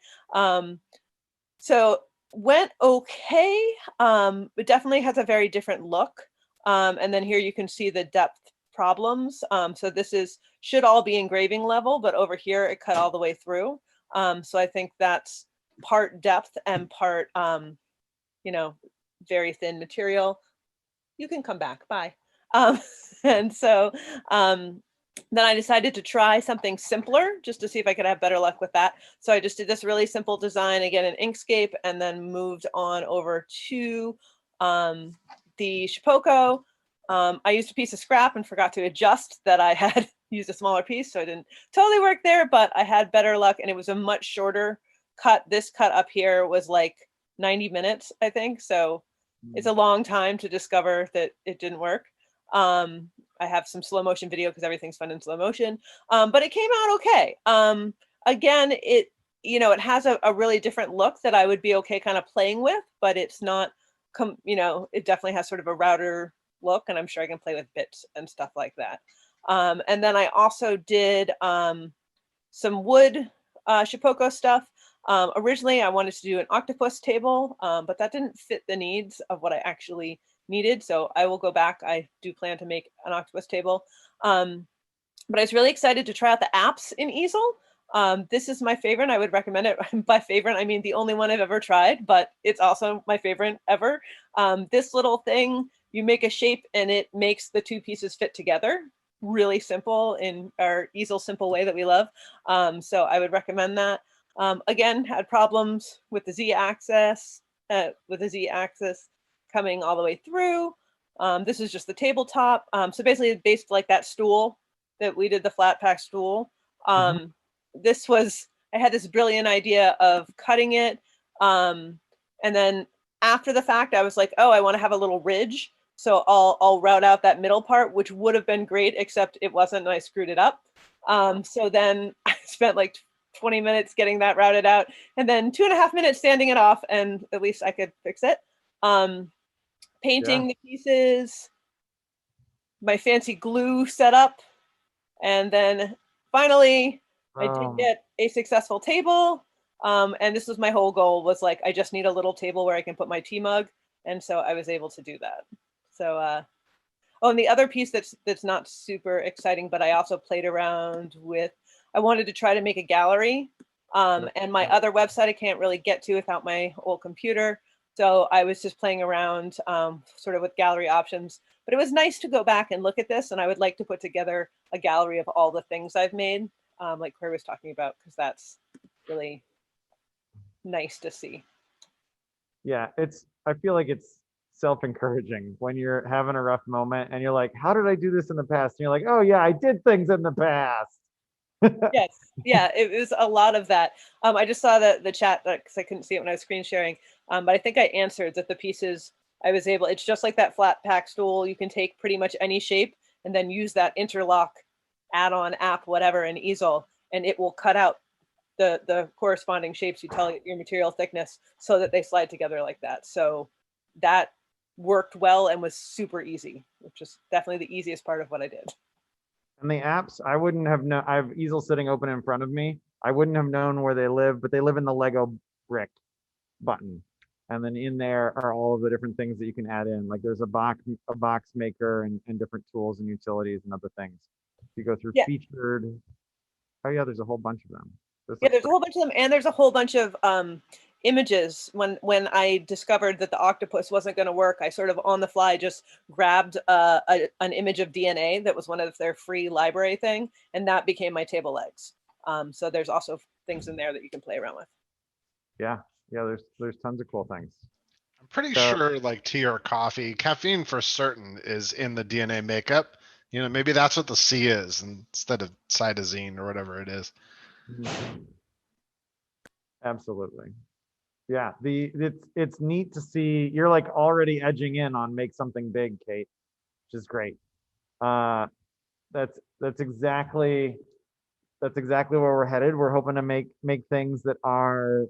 So went okay. It definitely has a very different look. And then here you can see the depth problems. So this should all be engraving level, but over here it cut all the way through. So I think that's part depth and part, very thin material. You can come back, bye. And so then I decided to try something simpler just to see if I could have better luck with that. So I just did this really simple design, again, in Inkscape, and then moved on over to the Shipoko. I used a piece of scrap and forgot to adjust that I had used a smaller piece, so it didn't totally work there, but I had better luck, and it was a much shorter cut. This cut up here was like 90 minutes, I think. So it's a long time to discover that it didn't work. I have some slow motion video because everything's fun in slow motion, but it came out okay. Again, it has a really different look that I would be okay kind of playing with, but it's not, it definitely has sort of a router look, and I'm sure I can play with bits and stuff like that. And then I also did some wood Shipoko stuff. Originally, I wanted to do an octopus table, but that didn't fit the needs of what I actually needed. So I will go back. I do plan to make an octopus table. But I was really excited to try out the apps in easel. This is my favorite. I would recommend it. By favorite, I mean the only one I've ever tried, but it's also my favorite ever. This little thing, you make a shape and it makes the two pieces fit together. Really simple in our easel simple way that we love. So I would recommend that. Again, had problems with the Z-axis, coming all the way through. This is just the tabletop. So basically it's based like that stool that we did, the flat pack stool. I had this brilliant idea of cutting it. And then after the fact, I was like, oh, I want to have a little ridge. So I'll route out that middle part, which would have been great, except it wasn't, and I screwed it up. So then I spent like 20 minutes getting that routed out, and then 2.5 minutes sanding it off, and at least I could fix it. Painting the pieces, my fancy glue setup, and then finally I did get a successful table. And this was my whole goal, was like, I just need a little table where I can put my tea mug. And so I was able to do that. So, oh, and the other piece that's not super exciting, but I also played around with, I wanted to try to make a gallery. And my other website I can't really get to without my old computer. So I was just playing around sort of with gallery options. But it was nice to go back and look at this. And I would like to put together a gallery of all the things I've made, like Claire was talking about, because that's really nice to see. Yeah, I feel like it's self-encouraging when you're having a rough moment and you're like, how did I do this in the past? And you're like, oh yeah, I did things in the past. Yes, yeah, it was a lot of that. I just saw the chat because I couldn't see it when I was screen sharing, but I think I answered that the pieces I was able, it's just like that flat pack stool. You can take pretty much any shape and then use that interlock add-on app, whatever, in easel, and it will cut out the corresponding shapes. You tell your material thickness so that they slide together like that. So that worked well and was super easy, which is definitely the easiest part of what I did. And the apps, I wouldn't have known. I have easel sitting open in front of me. I wouldn't have known where they live, but they live in the Lego brick button. And then in there are all of the different things that you can add in. Like there's a box maker and different tools and utilities and other things. You go through featured. Oh yeah, there's a whole bunch of them. There's a whole bunch of them, and there's a whole bunch of images. When I discovered that the octopus wasn't going to work, I sort of on the fly just grabbed an image of DNA that was one of their free library thing, and that became my table legs. So there's also things in there that you can play around with. Yeah, there's tons of cool things. I'm pretty So- sure like tea or coffee, caffeine for certain is in the DNA makeup. You know, maybe that's what the C is instead of cytosine or whatever it is. Absolutely. Yeah, it's neat to see you're like already edging in on make something big, Kate, which is great. Uh, that's exactly where we're headed. We're hoping to make things that are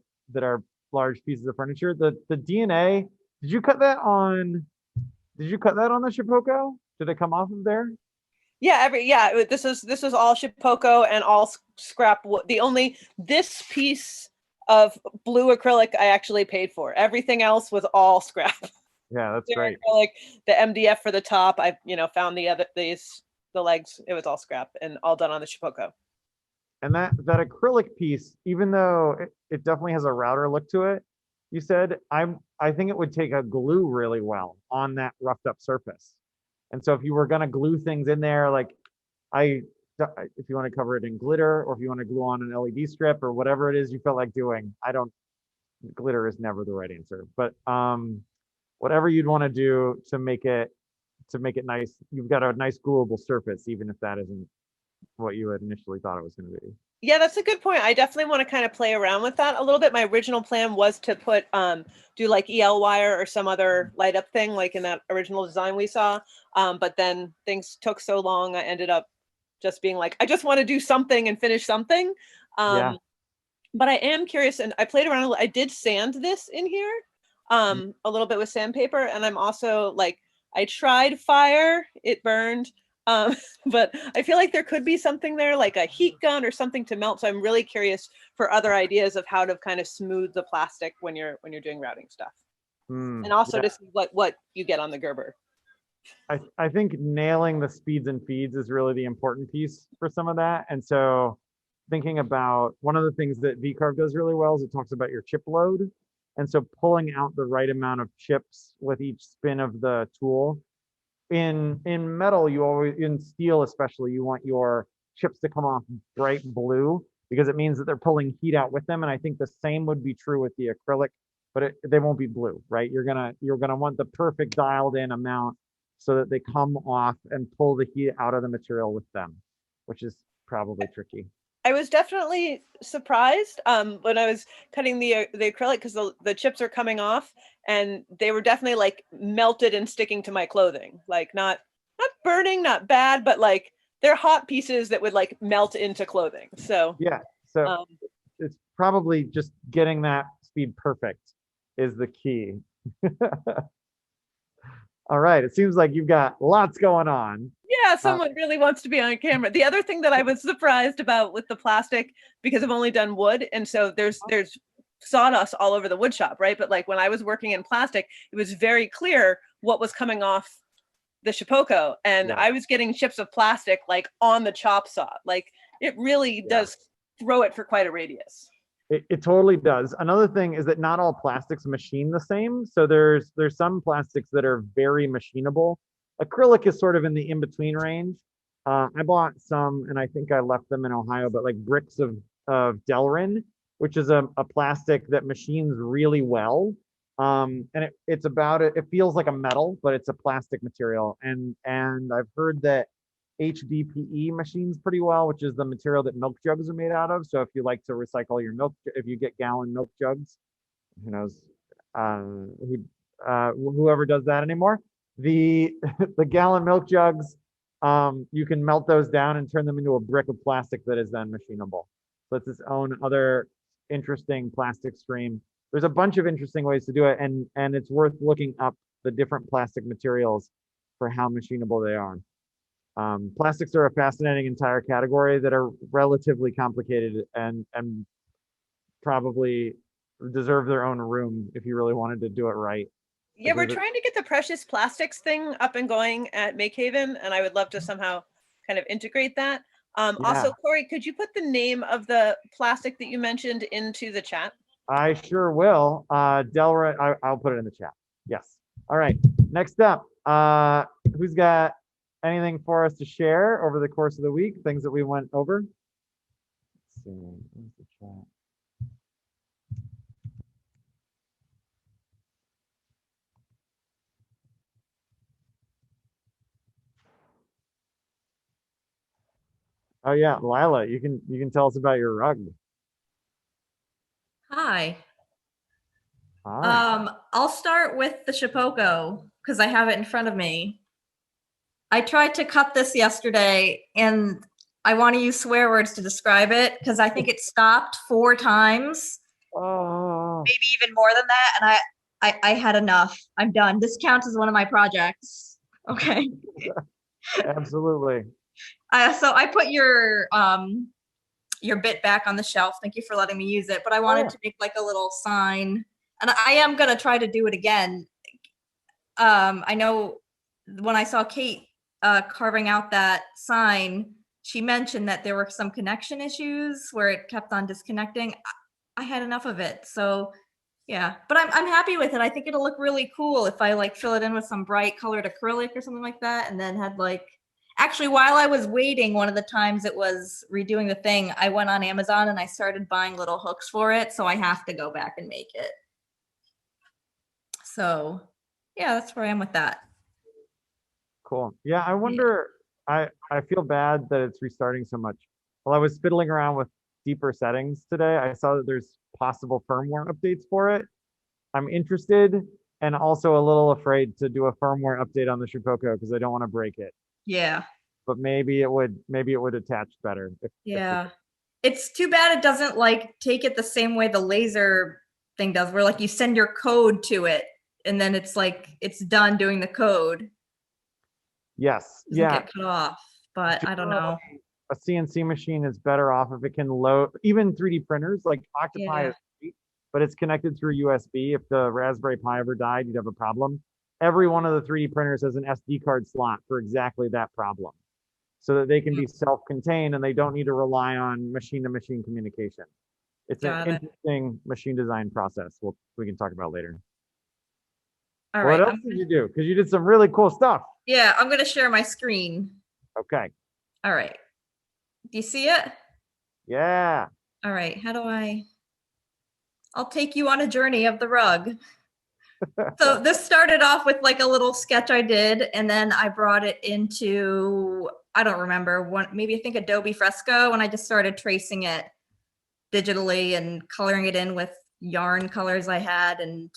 large pieces of furniture. The DNA, did you cut that on the Shipoko? Did it come off of there? Yeah, this is all Shipoko and all scrap wood. This piece of blue acrylic I actually paid for. Everything else was all scrap. Yeah, that's great. Acrylic, the MDF for the top. I found the legs. It was all scrap and all done on the Shipoko. And that acrylic piece, even though it definitely has a router look to it, you said I think it would take a glue really well on that roughed up surface. And so if you were gonna glue things in there, like if you want to cover it in glitter or if you want to glue on an LED strip or whatever it is you felt like doing, glitter is never the right answer. But whatever you'd want to do to make it nice, you've got a nice glueable surface, even if that isn't what you had initially thought it was going to be. Yeah, that's a good point. I definitely want to kind of play around with that a little bit. My original plan was to do like EL wire or some other light up thing like in that original design we saw. But then things took so long, I ended up just being like, I just want to do something and finish something. Yeah. But I am curious, and I played around. I did sand this in here a little bit with sandpaper, and I'm also like, I tried fire, it burned. But I feel like there could be something there, like a heat gun or something to melt. So I'm really curious for other ideas of how to kind of smooth the plastic when you're doing routing stuff, and also to see what you get on the Gerber. I think nailing the speeds and feeds is really the important piece for some of that. And so thinking about one of the things that VCarve does really well is it talks about your chip load. And so pulling out the right amount of chips with each spin of the tool. In metal, in steel especially, you want your chips to come off bright blue because it means that they're pulling heat out with them. And I think the same would be true with the acrylic, but they won't be blue, right? You're gonna want the perfect dialed in amount so that they come off and pull the heat out of the material with them, which is probably tricky. I was definitely surprised when I was cutting the acrylic because the chips are coming off and they were definitely like melted and sticking to my clothing. Like not burning, not bad, but like they're hot pieces that would like melt into clothing. So yeah, so it's probably just getting that speed perfect is the key. All right, it seems like you've got lots going on. Yeah, someone really wants to be on camera. The other thing that I was surprised about with the plastic, because I've only done wood, and so there's sawdust all over the wood shop, right? But like when I was working in plastic, it was very clear what was coming off the Shipoko, and I was getting chips of plastic like on the chop saw. Like it really does throw it for quite a radius. It totally does. Another thing is that not all plastics machine the same. So there's some plastics that are very machinable. Acrylic is sort of in the in-between range. I bought some, and I think I left them in Ohio, but like bricks of Delrin, which is a plastic that machines really well. And it feels like a metal, but it's a plastic material. And I've heard that HDPE machines pretty well, which is the material that milk jugs are made out of. So if you like to recycle your milk, if you get gallon milk jugs, who knows, whoever does that anymore, the gallon milk jugs, you can melt those down and turn them into a brick of plastic that is then machinable. So it's its own other interesting plastic stream. There's a bunch of interesting ways to do it, and it's worth looking up the different plastic materials for how machinable they are. Plastics are a fascinating entire category that are relatively complicated and probably deserve their own room if you really wanted to do it right. Yeah, we're trying to get the precious plastics thing up and going at MakeHaven, and I would love to somehow kind of integrate that. Also, Corey, could you put the name of the plastic that you mentioned into the chat? I sure will. Delra, I'll put it in the chat. Yes. All right. Next up, who's got anything for us to share over the course of the week? Things that we went over. Let's see. Where's the chat? Oh yeah, Lila, you can tell us about your rug. Hi. Hi. I'll start with the Shipoko because I have it in front of me. I tried to cut this yesterday and I want to use swear words to describe it because I think it stopped 4 times, Oh, maybe even more than that. And I had enough. I'm done. This counts as one of my projects. Okay. absolutely. So I put your bit back on the shelf. Thank you for letting me use it. But I wanted to make like a little sign, and I am gonna try to do it again. I know when I saw Kate carving out that sign, she mentioned that there were some connection issues where it kept on disconnecting. I had enough of it, so yeah. But I'm happy with it. I think it'll look really cool if I like fill it in with some bright colored acrylic or something like that, and then had like. Actually, while I was waiting, one of the times it was redoing the thing, I went on Amazon and I started buying little hooks for it. So I have to go back and make it. So yeah, that's where I am with that. Cool. Yeah, I wonder, I feel bad that it's restarting so much. While I was fiddling around with deeper settings today, I saw that there's possible firmware updates for it. I'm interested and also a little afraid to do a firmware update on the Shipoko because I don't want to break it. Yeah. But maybe it would attach better. Yeah. It's too bad it doesn't like take it the same way the laser thing does, where like you send your code to it and then it's like it's done doing the code. Yes. Doesn't Yeah. get cut off, but I don't know. A CNC machine is better off if it can load even 3D printers like Octopi Yeah. is great, but it's connected through USB. If the Raspberry Pi ever died, you'd have a problem. Every one of the 3D printers has an SD card slot for exactly that problem, so that they can be self-contained and they don't need to rely on machine-to-machine communication. It's an Got it. interesting machine design process. We can talk about later. All What right. else did you do? Because you did some really cool stuff. Yeah, I'm gonna share my screen. Okay. All right. Do you see it? Yeah. All right. I'll take you on a journey of the rug. So this started off with like a little sketch I did, and then I brought it into, I don't remember, maybe I think Adobe Fresco, and I just started tracing it digitally and coloring it in with yarn colors I had. And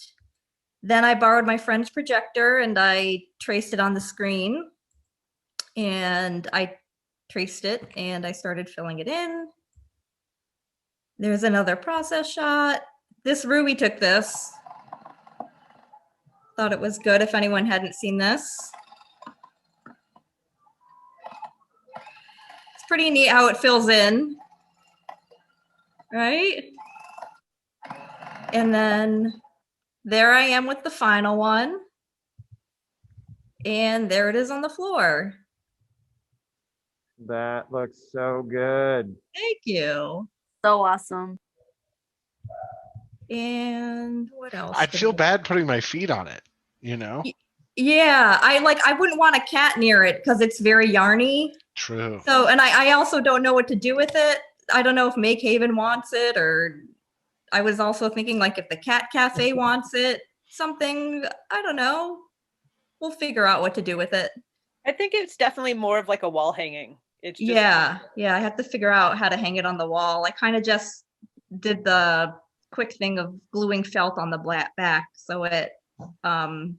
then I borrowed my friend's projector and I traced it on the screen. And I traced it and I started filling it in. There's another process shot. This Ruby took this. Thought it was good if anyone hadn't seen this. It's pretty neat how it fills in, right? And then there I am with the final one. And there it is on the floor. That looks so good. Thank you. So awesome. And what else? I'd feel bad putting my feet on it, you know? Yeah, I wouldn't want a cat near it because it's very yarny. True. So, and I also don't know what to do with it. I don't know if MakeHaven wants it, or I was also thinking like if the cat cafe wants it, something, I don't know. We'll figure out what to do with it. I think it's definitely more of like a wall hanging. It's just, Yeah, I have to figure out how to hang it on the wall. I kind of just did the quick thing of gluing felt on the black back, so it kind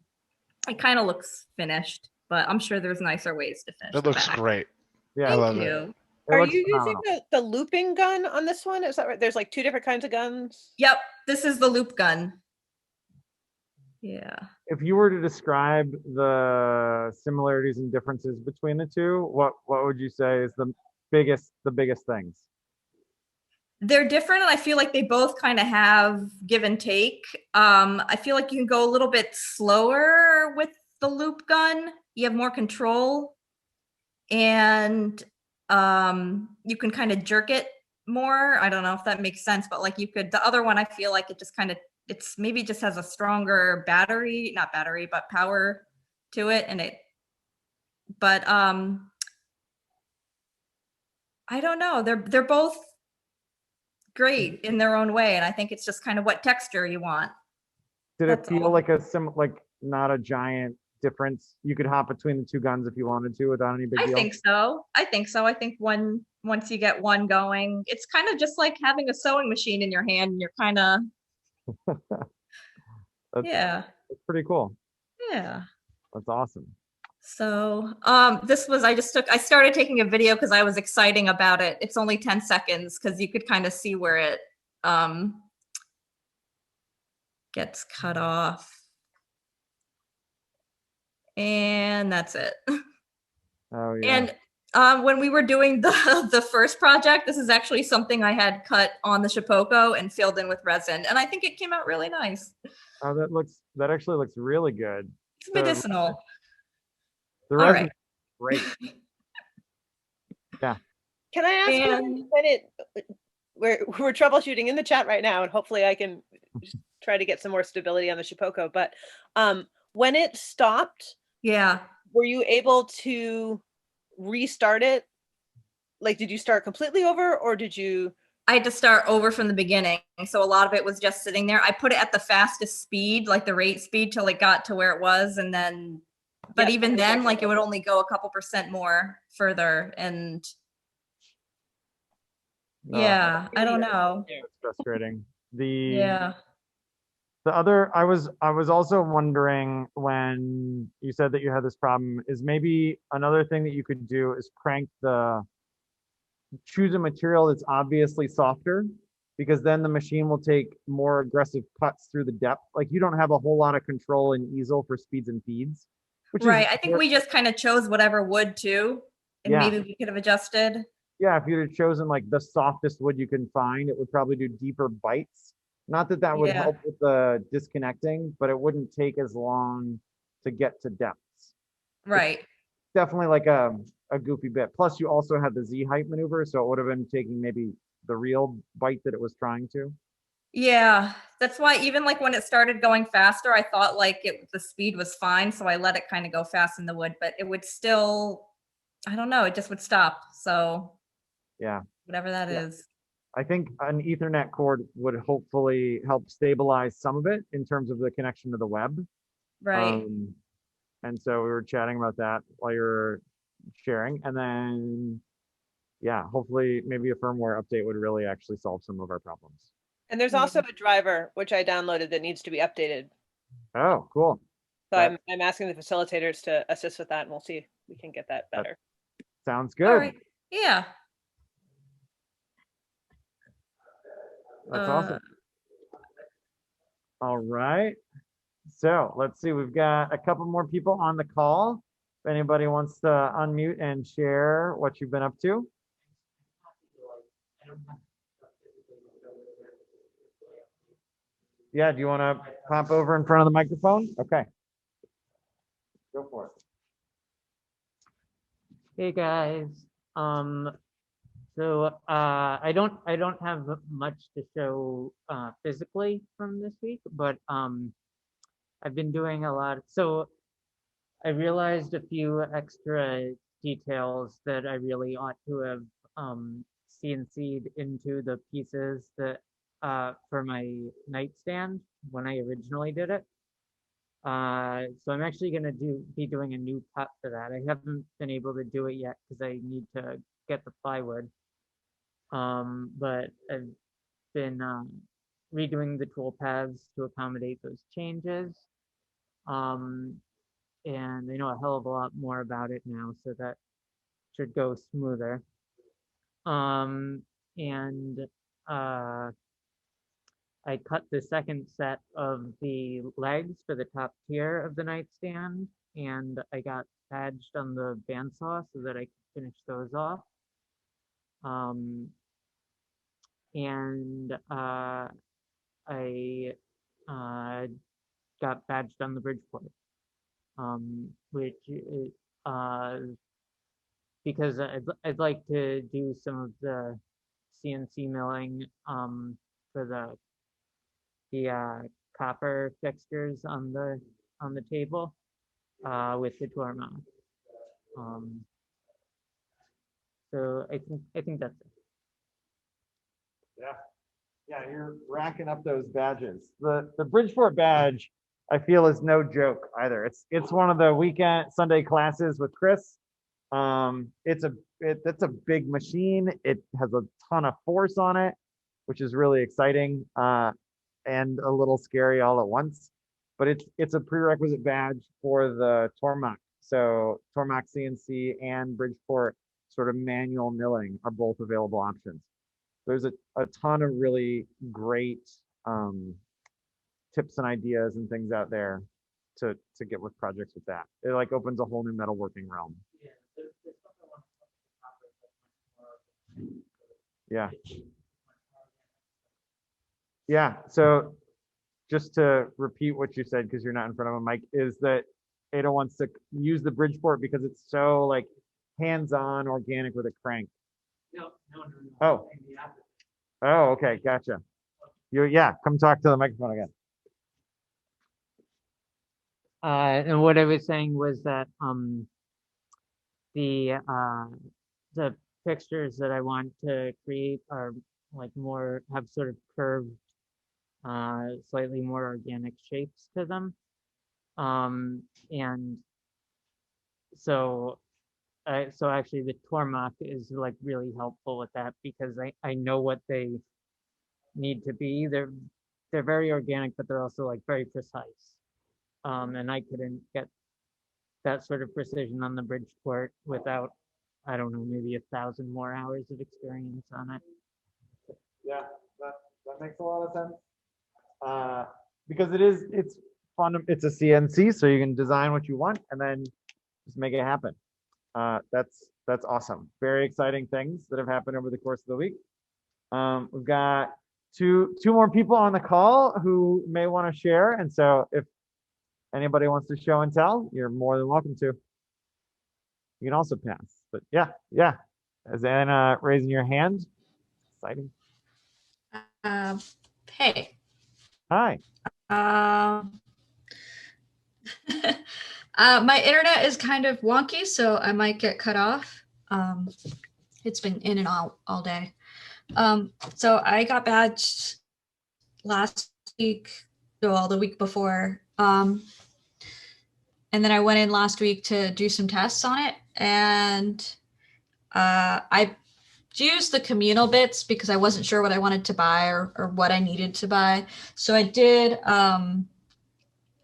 of looks finished, but I'm sure there's nicer ways to finish. It looks great. Yeah. I love Thank it. you. It are looks you using phenomenal. the looping gun on this one? Is that right? There's like 2 different kinds of guns. Yep, this is the loop gun. Yeah. If you were to describe the similarities and differences between the two, what would you say is the biggest things? They're different, and I feel like they both kind of have give and take. I feel like you can go a little bit slower with the loop gun. You have more control, and you can kind of jerk it more. I don't know if that makes sense, but like the other one, I feel like it just kind of, it's maybe just has a stronger not battery, but power to it. But I don't know. They're both great in their own way, and I think it's just kind of what texture you want. Did it That's feel all. like like not a giant difference? You could hop between the two guns if you wanted to without any big I deal. think so. I think so. I think once you get one going, it's kind of just like having a sewing machine in your hand, and you're kind of yeah, That's pretty cool. yeah. That's awesome. So I started taking a video because I was exciting about it. It's only 10 seconds because you could kind of see where it gets cut off. And that's it. Oh yeah. And when we were doing the first project, this is actually something I had cut on the Shipoko and filled in with resin, and I think it came out really nice. Oh, that actually looks really good. It's medicinal. The All resin right. great. Yeah. Can I ask you we're troubleshooting in the chat right now, and hopefully I can try to get some more stability on the Shipoko, but when it stopped, Yeah. were you able to restart it? Like, did you start completely over, or did you? I had to start over from the beginning. So a lot of it was just sitting there. I put it at the fastest speed, like the rate speed, till it got to where it was. And then, but Yeah. even then, like it would only go a couple % more further. And yeah, I don't know. It's frustrating. Yeah. The other, I was also wondering when you said that you had this problem, is maybe another thing that you could do is choose a material that's obviously softer, because then the machine will take more aggressive cuts through the depth. Like you don't have a whole lot of control in easel for speeds and feeds. Right. I think we just kind of chose whatever wood too. And Yeah. maybe we could have adjusted. Yeah, if you'd have chosen like the softest wood you can find, it would probably do deeper bites. Not that that would Yeah. help with the disconnecting, but it wouldn't take as long to get to depths. Right. Definitely like a goofy bit. Plus you also had the Z height maneuver, so it would have been taking maybe the real bite that it was trying to. Yeah, that's why even like when it started going faster, I thought like the speed was fine, so I let it kind of go fast in the wood, but it would still, I don't know, it just would stop. So Yeah. whatever that is. I think an Ethernet cord would hopefully help stabilize some of it in terms of the connection to the web. Right. And so we were chatting about that while you were sharing. And then, yeah, hopefully maybe a firmware update would really actually solve some of our problems. And there's also a driver which I downloaded that needs to be updated. Oh, cool. So That- I'm asking the facilitators to assist with that, and we'll see if we can get that better. Sounds All good. right. Yeah. That's awesome. All right. So let's see, we've got a couple more people on the call. If anybody wants to unmute and share what you've been up to. Yeah, do you want to pop over in front of the microphone? Okay. Go for it. Hey guys. So I don't have much to show physically from this week, but I've been doing a lot. So I realized a few extra details that I really ought to have CNC'd into the pieces that for my nightstand when I originally did it. So I'm actually going to be doing a new cut for that. I haven't been able to do it yet because I need to get the plywood. But I've been redoing the tool paths to accommodate those changes. And I know a hell of a lot more about it now, so that should go smoother. And I cut the second set of the legs for the top tier of the nightstand, and I got badged on the bandsaw so that I could finish those off. And I got badged on the Bridgeport, which is, because I'd like to do some of the CNC milling for the copper fixtures on the table with the Tormach. So I think that's it. Yeah. Yeah, you're racking up those badges. The Bridgeport badge, I feel is no joke either. It's one of the weekend Sunday classes with Chris. It's a big machine. It has a ton of force on it, which is really exciting and a little scary all at once. But it's a prerequisite badge for the Tormach. So Tormach CNC and Bridgeport sort of manual milling are both available options. There's a ton of really great tips and ideas and things out there to get with projects with that. It like opens a whole new metalworking realm. Yeah. Yeah. So just to repeat what you said, because you're not in front of a mic, is that Ada wants to use the Bridgeport because it's so like hands-on organic with a crank. No. Oh. Oh, okay, gotcha. Yeah, come talk to the microphone again. And what I was saying was that the fixtures that I want to create are like more have sort of curved, slightly more organic shapes to them. And so actually the Tormach is like really helpful with that because I know what they need to be. They're very organic, but they're also like very precise. And I couldn't get that sort of precision on the Bridgeport without, I don't know, maybe 1,000 more hours of experience on it. Yeah, that makes a lot of sense. Because it's fun. It's a CNC, so you can design what you want and then just make it happen. That's awesome. Very exciting things that have happened over the course of the week. We've got two more people on the call who may want to share, and so if anybody wants to show and tell, you're more than welcome to. You can also pass, but yeah. As Anna raising your hand, exciting. Hey. Hi. My internet is kind of wonky, so I might get cut off. It's been in and out all day. So I got badged last week, well, the week before. And then I went in last week to do some tests on it. And I used the communal bits because I wasn't sure what I wanted to buy or what I needed to buy. So I did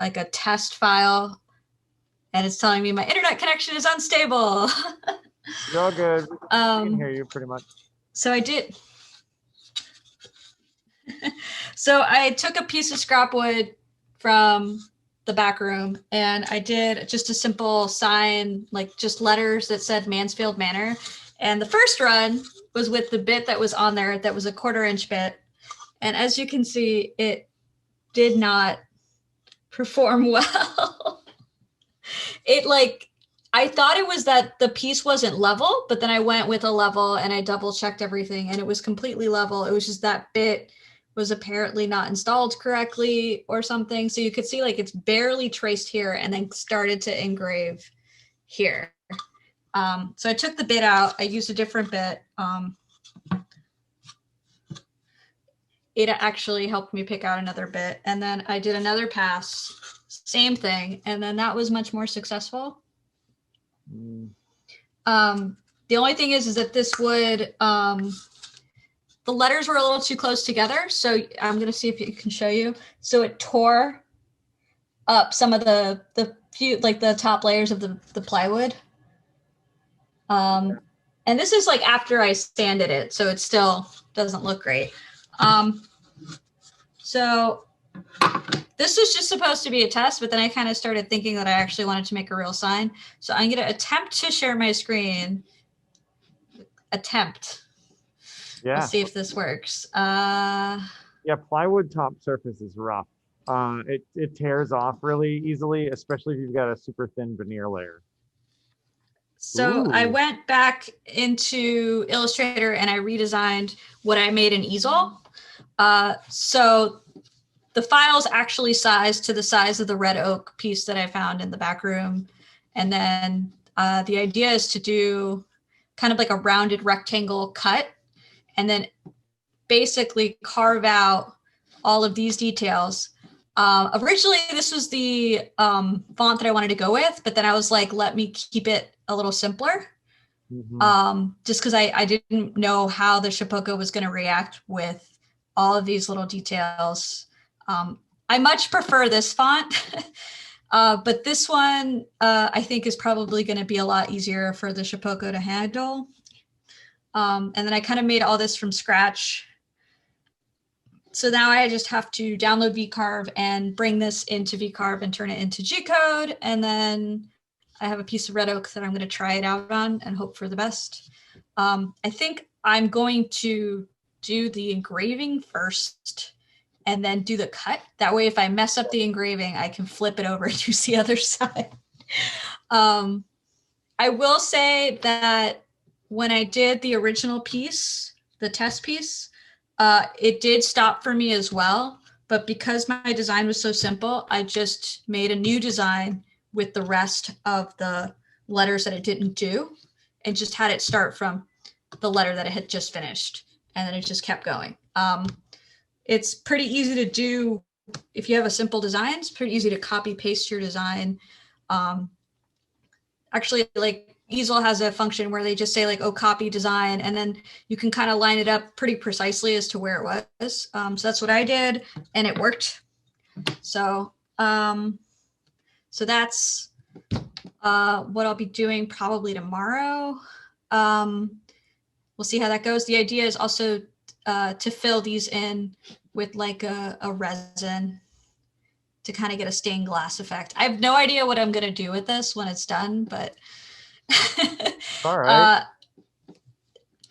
like a test file, and it's telling me my internet connection is unstable. You're all good. We can hear you pretty much. So I did. So I took a piece of scrap wood from the back room and I did just a simple sign, like just letters that said Mansfield Manor. And the first run was with the bit that was on there that was a 1/4 inch bit. And as you can see, it did not perform well. I thought it was that the piece wasn't level, but then I went with a level and I double checked everything and it was completely level. It was just that bit was apparently not installed correctly or something. So you could see like it's barely traced here and then started to engrave here. So I took the bit out. I used a different bit. Ada actually helped me pick out another bit. And then I did another pass, same thing. And then that was much more successful. The only thing is that this would, the letters were a little too close together. So I'm going to see if it can show you. So it tore up some of the few, like the top layers of the plywood. And this is like after I sanded it, so it still doesn't look great. So this was just supposed to be a test, but then I kind of started thinking that I actually wanted to make a real sign. So I'm going to attempt to share my screen. Yeah. Let's see if this works. Yeah, plywood top surface is rough. It tears off really easily, especially if you've got a super thin veneer layer. So Ooh. I went back into Illustrator and I redesigned what I made in easel. So the file's actually sized to the size of the red oak piece that I found in the back room. And then the idea is to do kind of like a rounded rectangle cut and then basically carve out all of these details. Originally, this was the font that I wanted to go with, but then I was like, let me keep it a little simpler. Just because I didn't know how the Shipoko was going to react with all of these little details. I much prefer this font, but this one I think is probably going to be a lot easier for the Shipoko to handle. And then I kind of made all this from scratch. So now I just have to download VCarve and bring this into VCarve and turn it into G-code. And then I have a piece of red oak that I'm going to try it out on and hope for the best. I think I'm going to do the engraving first and then do the cut. That way, if I mess up the engraving, I can flip it over and use the other side. I will say that when I did the original piece, the test piece, it did stop for me as well. But because my design was so simple, I just made a new design with the rest of the letters that it didn't do and just had it start from the letter that it had just finished. And then it just kept going. It's pretty easy to do. If you have a simple design, it's pretty easy to copy paste your design. Actually, like Easel has a function where they just say like, oh, copy design, and then you can kind of line it up pretty precisely as to where it was. So that's what I did, and it worked. So that's what I'll be doing probably tomorrow. We'll see how that goes. The idea is also to fill these in with like a resin to kind of get a stained glass effect. I have no idea what I'm going to do with this when it's done, but all right.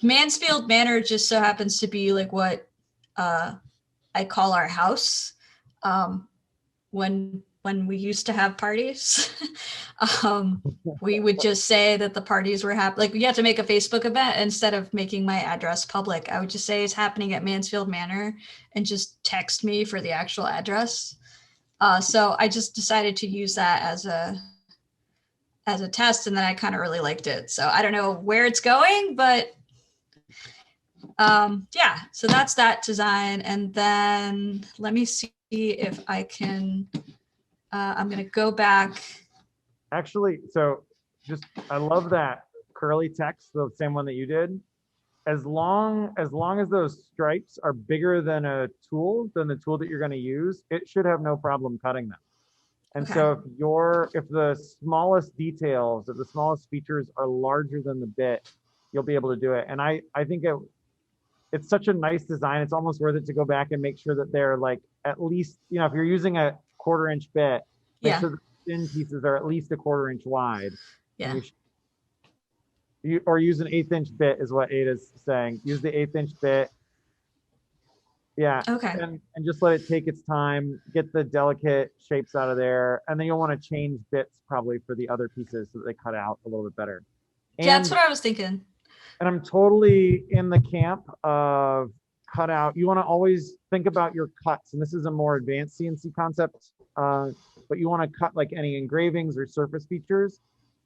Mansfield Manor just so happens to be like what I call our house. When we used to have parties, we would just say that the parties were happening. Like we had to make a Facebook event instead of making my address public. I would just say it's happening at Mansfield Manor and just text me for the actual address. So I just decided to use that as a test, and then I kind of really liked it. So I don't know where it's going, but yeah, so that's that design. And then let me see if I can, I'm going to go back. Actually, so just, I love that curly text, the same one that you did. As long as those stripes are bigger than the tool that you're going to use, it should have no problem cutting them. And Okay. so if the smallest details, if the smallest features are larger than the bit, you'll be able to do it. And I think it's such a nice design. It's almost worth it to go back and make sure that they're like, at least, you know, if you're using a 1/4 inch bit, make Yeah. sure the thin pieces are at least a 1/4 inch wide. Yeah. Or use an 1/8 inch bit is what Ada's saying. Use the 1/8 inch bit. Yeah. Okay. And just let it take its time, get the delicate shapes out of there. And then you'll want to change bits probably for the other pieces so that they cut out a little bit better. Yeah, that's what I was thinking. And I'm totally in the camp of cutout. You want to always think about your cuts. And this is a more advanced CNC concept, but you want to cut like any engravings or surface features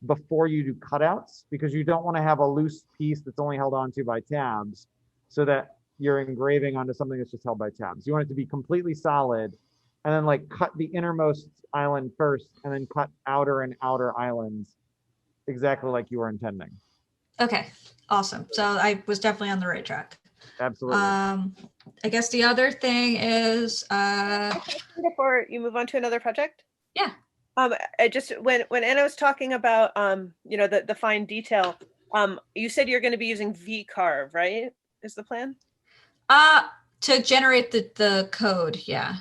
before you do cutouts, because you don't want to have a loose piece that's only held onto by tabs so that you're engraving onto something that's just held by tabs. You want it to be completely solid, and then like cut the innermost island first and then cut outer and outer islands exactly like you were intending. Okay, awesome. So I was definitely on the right track. Absolutely. I guess the other thing is Before you move on to another project? Yeah. I just when Anna was talking about you know, the fine detail, you said you're going to be using VCarve, right? Is the plan? To generate the code, yeah.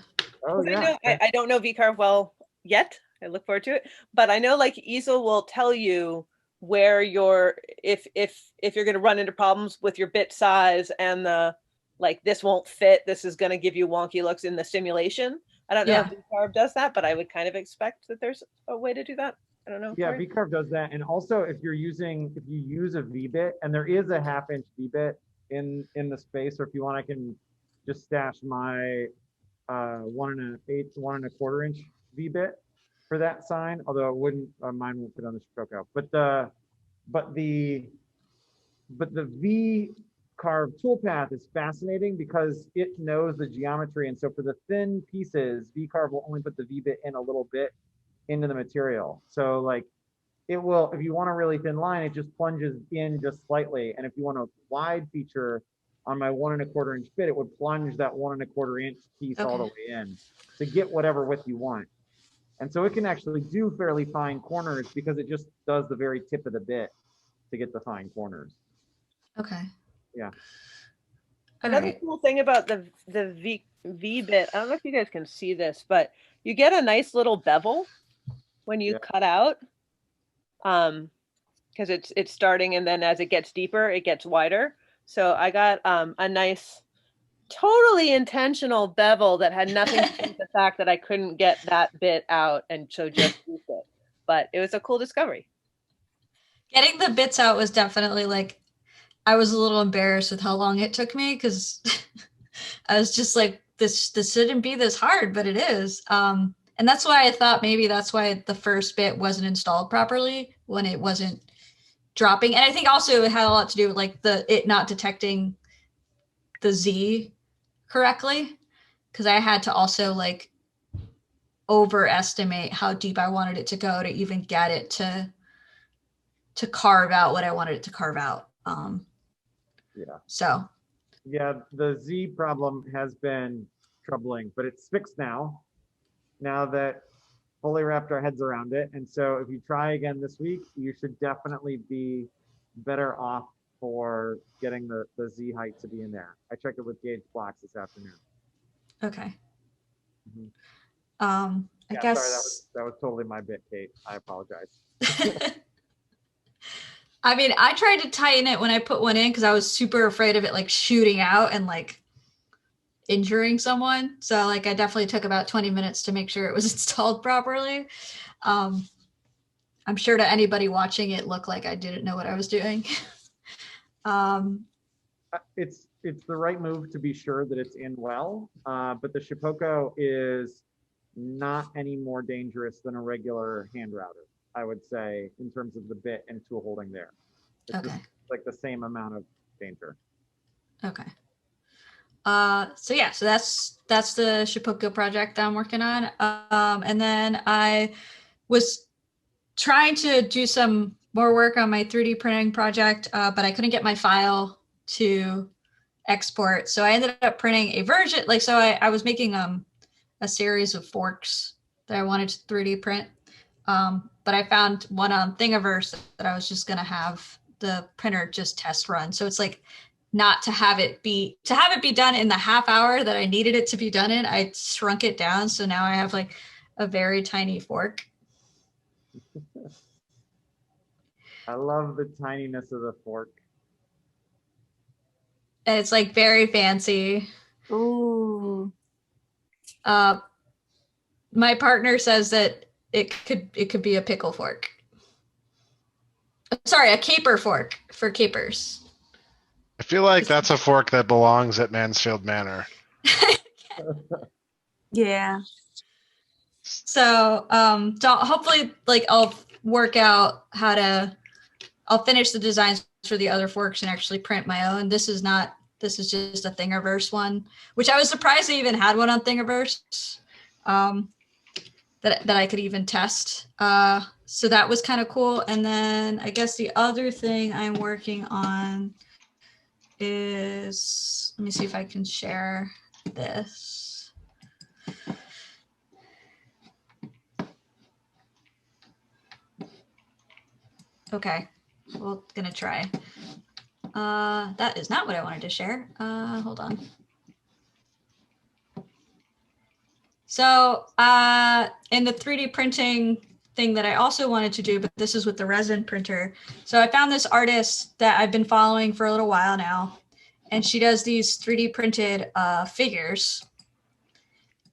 Oh yeah. I don't know VCarve well yet. I look forward to it, but I know like Easel will tell you where if you're going to run into problems with your bit size and the like, this won't fit, this is going to give you wonky looks in the simulation. I don't know if VCarve does that, but I would kind of expect that there's a way to do that. I don't know. Yeah, VCarve does that. And also if you use a V-bit, and there is a 1/2 inch V-bit in the space, or if you want, I can just stash my 1 1/4 inch V-bit for that sign, although it wouldn't, mine won't fit on the Shipoko. But the V carved toolpath is fascinating because it knows the geometry. And so for the thin pieces, V-carve will only put the V-bit in a little bit into the material. So like it will, if you want a really thin line, it just plunges in just slightly. And if you want a wide feature on my 1¼ inch bit, it would plunge that 1¼ inch piece all the way in to get whatever width you want. And so it can actually do fairly fine corners because it just does the very tip of the bit to get the fine corners. Okay. Yeah. Another cool thing about the V bit, I don't know if you guys can see this, but you get a nice little bevel when you cut out, because it's starting, and then as it gets deeper, it gets wider. So I got a nice, totally intentional bevel that had nothing to do with the fact that I couldn't get that bit out, and so just used it. But it was a cool discovery. Getting the bits out was definitely like, I was a little embarrassed with how long it took me because I was just like, this shouldn't be this hard, but it is. And that's why I thought maybe that's why the first bit wasn't installed properly when it wasn't dropping. And I think also it had a lot to do with like it not detecting the Z correctly, because I had to also like overestimate how deep I wanted it to go to even get it to carve out what I wanted it to carve out. So yeah, the Z problem has been troubling, but it's fixed now that fully wrapped our heads around it. And so if you try again this week, you should definitely be better off for getting the Z height to be in there. I checked it with gauge blocks this afternoon. okay. I guess sorry, that was totally my bit, Kate. I apologize. I mean, I tried to tighten it when I put one in because I was super afraid of it like shooting out and like injuring someone. So like I definitely took about 20 minutes to make sure it was installed properly. I'm sure to anybody watching it looked like I didn't know what I was doing. It's the right move to be sure that it's in well, but the Shipoko is not any more dangerous than a regular hand router, I would say, in terms of the bit and tool holding there. It's just like the same amount of danger. Okay. So that's the Shipoko project that I'm working on. And then I was trying to do some more work on my 3D printing project, but I couldn't get my file to export. So I ended up printing a version, so I was making a series of forks that I wanted to 3D print. But I found one on Thingiverse that I was just going to have the printer just test run. So it's like not to have it be done in the half hour that I needed it to be done in. I shrunk it down. So now I have like a very tiny fork. I love the tininess of the fork. And it's like very fancy. Ooh. My partner says that it could be a pickle fork. Sorry, a caper fork for capers. I feel like that's a fork that belongs at Mansfield Manor. Yeah. So hopefully like I'll work out I'll finish the designs for the other forks and actually print my own. This is just a Thingiverse one, which I was surprised they even had one on Thingiverse that I could even test. So that was kind of cool. And then I guess the other thing I'm working on is, let me see if I can share this. Okay, we're gonna try. That is not what I wanted to share. Hold on. So in the 3D printing thing that I also wanted to do, but this is with the resin printer. So I found this artist that I've been following for a little while now, and she does these 3D printed figures.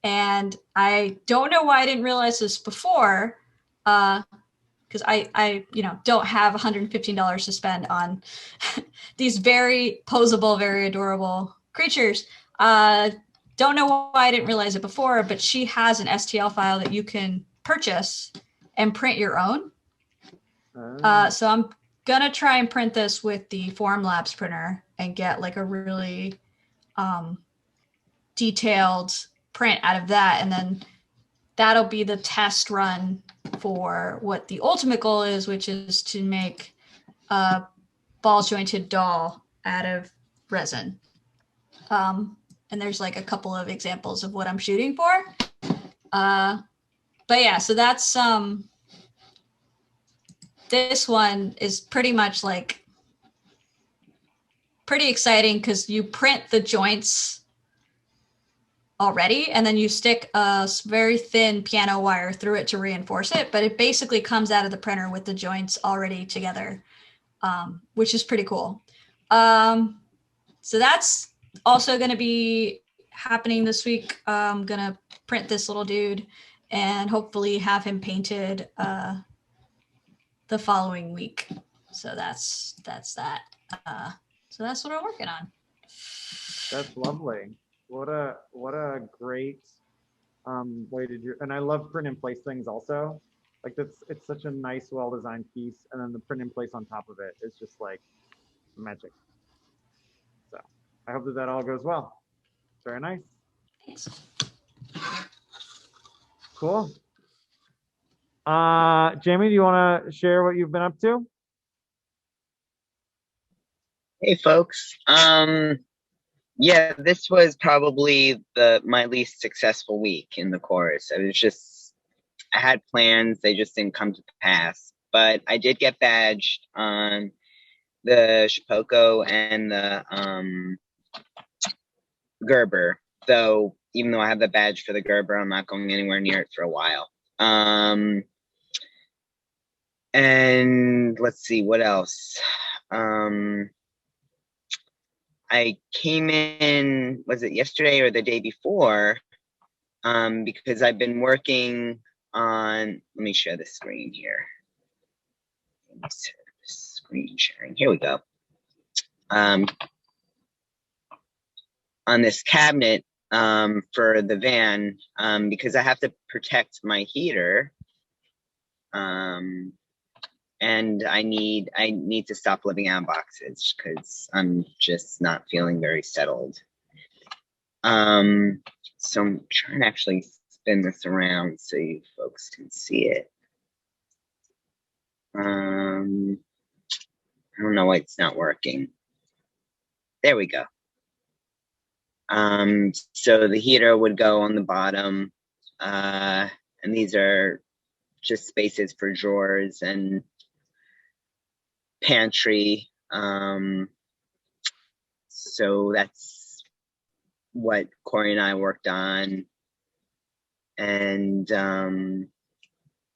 And I don't know why I didn't realize this before, because I don't have $115 to spend on these very posable, very adorable creatures. Don't know why I didn't realize it before, but she has an STL file that you can purchase and print your own. So I'm gonna try and print this with the Formlabs printer and get like a really detailed print out of that, and then that'll be the test run for what the ultimate goal is, which is to make a ball jointed doll out of resin. And there's like a couple of examples of what I'm shooting for. But yeah, so that's this one is pretty much like pretty exciting because you print the joints already, and then you stick a very thin piano wire through it to reinforce it, but it basically comes out of the printer with the joints already together, which is pretty cool. So that's also going to be happening this week. I'm going to print this little dude and hopefully have him painted the following week. So that's that. So that's what I'm working on. That's lovely. What a great way to do. And I love print in place things also. Like it's such a nice, well-designed piece, and then the print in place on top of it is just like magic. So I hope that all goes well. Very nice. Thanks. Cool. Jamie, do you want to share what you've been up to? Hey folks. Yeah, this was probably my least successful week in the course. I had plans, they just didn't come to pass. But I did get badged on the Shipoko and the Gerber. Though, even though I have the badge for the Gerber, I'm not going anywhere near it for a while. And let's see, what else? I came in, was it yesterday or the day before? Because I've been working on, let me share the screen here. Screen sharing, here we go. On this cabinet for the van, because I have to protect my heater. And I need to stop living out of boxes because I'm just not feeling very settled. So I'm trying to actually spin this around so you folks can see it. I don't know why it's not working. There we go. So the heater would go on the bottom, and these are just spaces for drawers and pantry. So that's what Corey and I worked on. And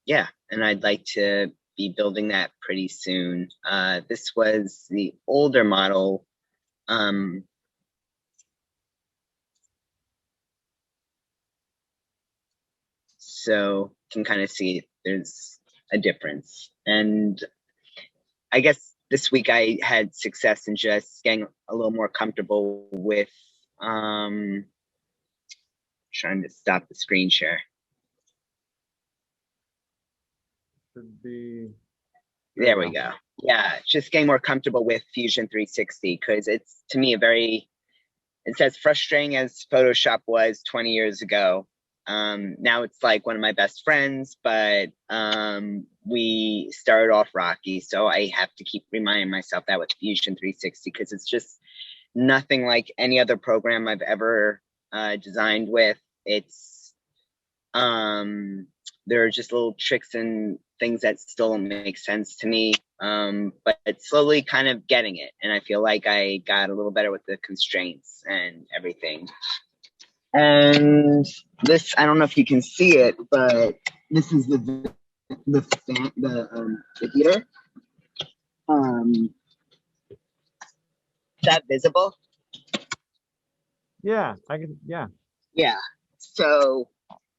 yeah, and I'd like to be building that pretty soon. This was the older model. So you can kind of see there's a difference. And I guess this week I had success in just getting a little more comfortable with trying to stop the screen share. Should be. There we go. Yeah, just getting more comfortable with Fusion 360 because it's, to me, it's as frustrating as Photoshop was 20 years ago. Now it's like one of my best friends, but we started off rocky, so I have to keep reminding myself that with Fusion 360 because it's just nothing like any other program I've ever designed with. It's there are just little tricks and things that still don't make sense to me, but it's slowly kind of getting it, and I feel like I got a little better with the constraints and everything. And this, I don't know if you can see it, but this is the heater. Is that visible? Yeah, I can. Yeah. Yeah. So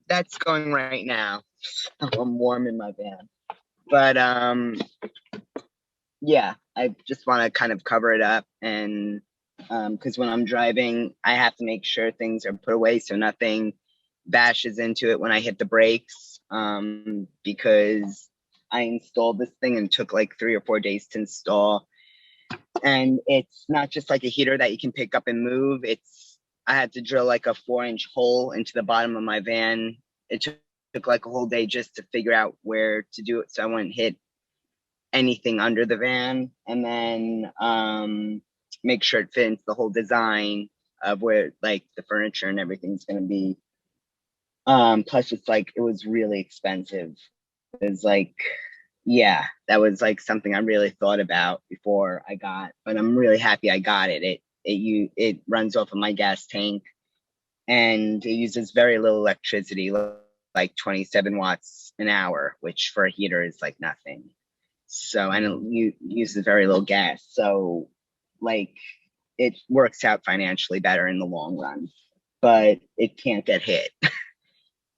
that's going right now. I'm warm in my van, but yeah, I just want to kind of cover it up, and because when I'm driving, I have to make sure things are put away so nothing bashes into it when I hit the brakes, because I installed this thing and it took like 3 or 4 days to install. And it's not just like a heater that you can pick up and move. I had to drill like a 4-inch hole into the bottom of my van. It took like a whole day just to figure out where to do it so I wouldn't hit anything under the van, and then make sure it fits the whole design of where like the furniture and everything's going to be. Plus it's like, it was really expensive. It was like, yeah, that was like something I really thought about before I got, but I'm really happy I got it. It runs off of my gas tank, and it uses very little electricity, like 27 watts an hour, which for a heater is like nothing. So, and it uses very little gas. So like it works out financially better in the long run, but it can't get hit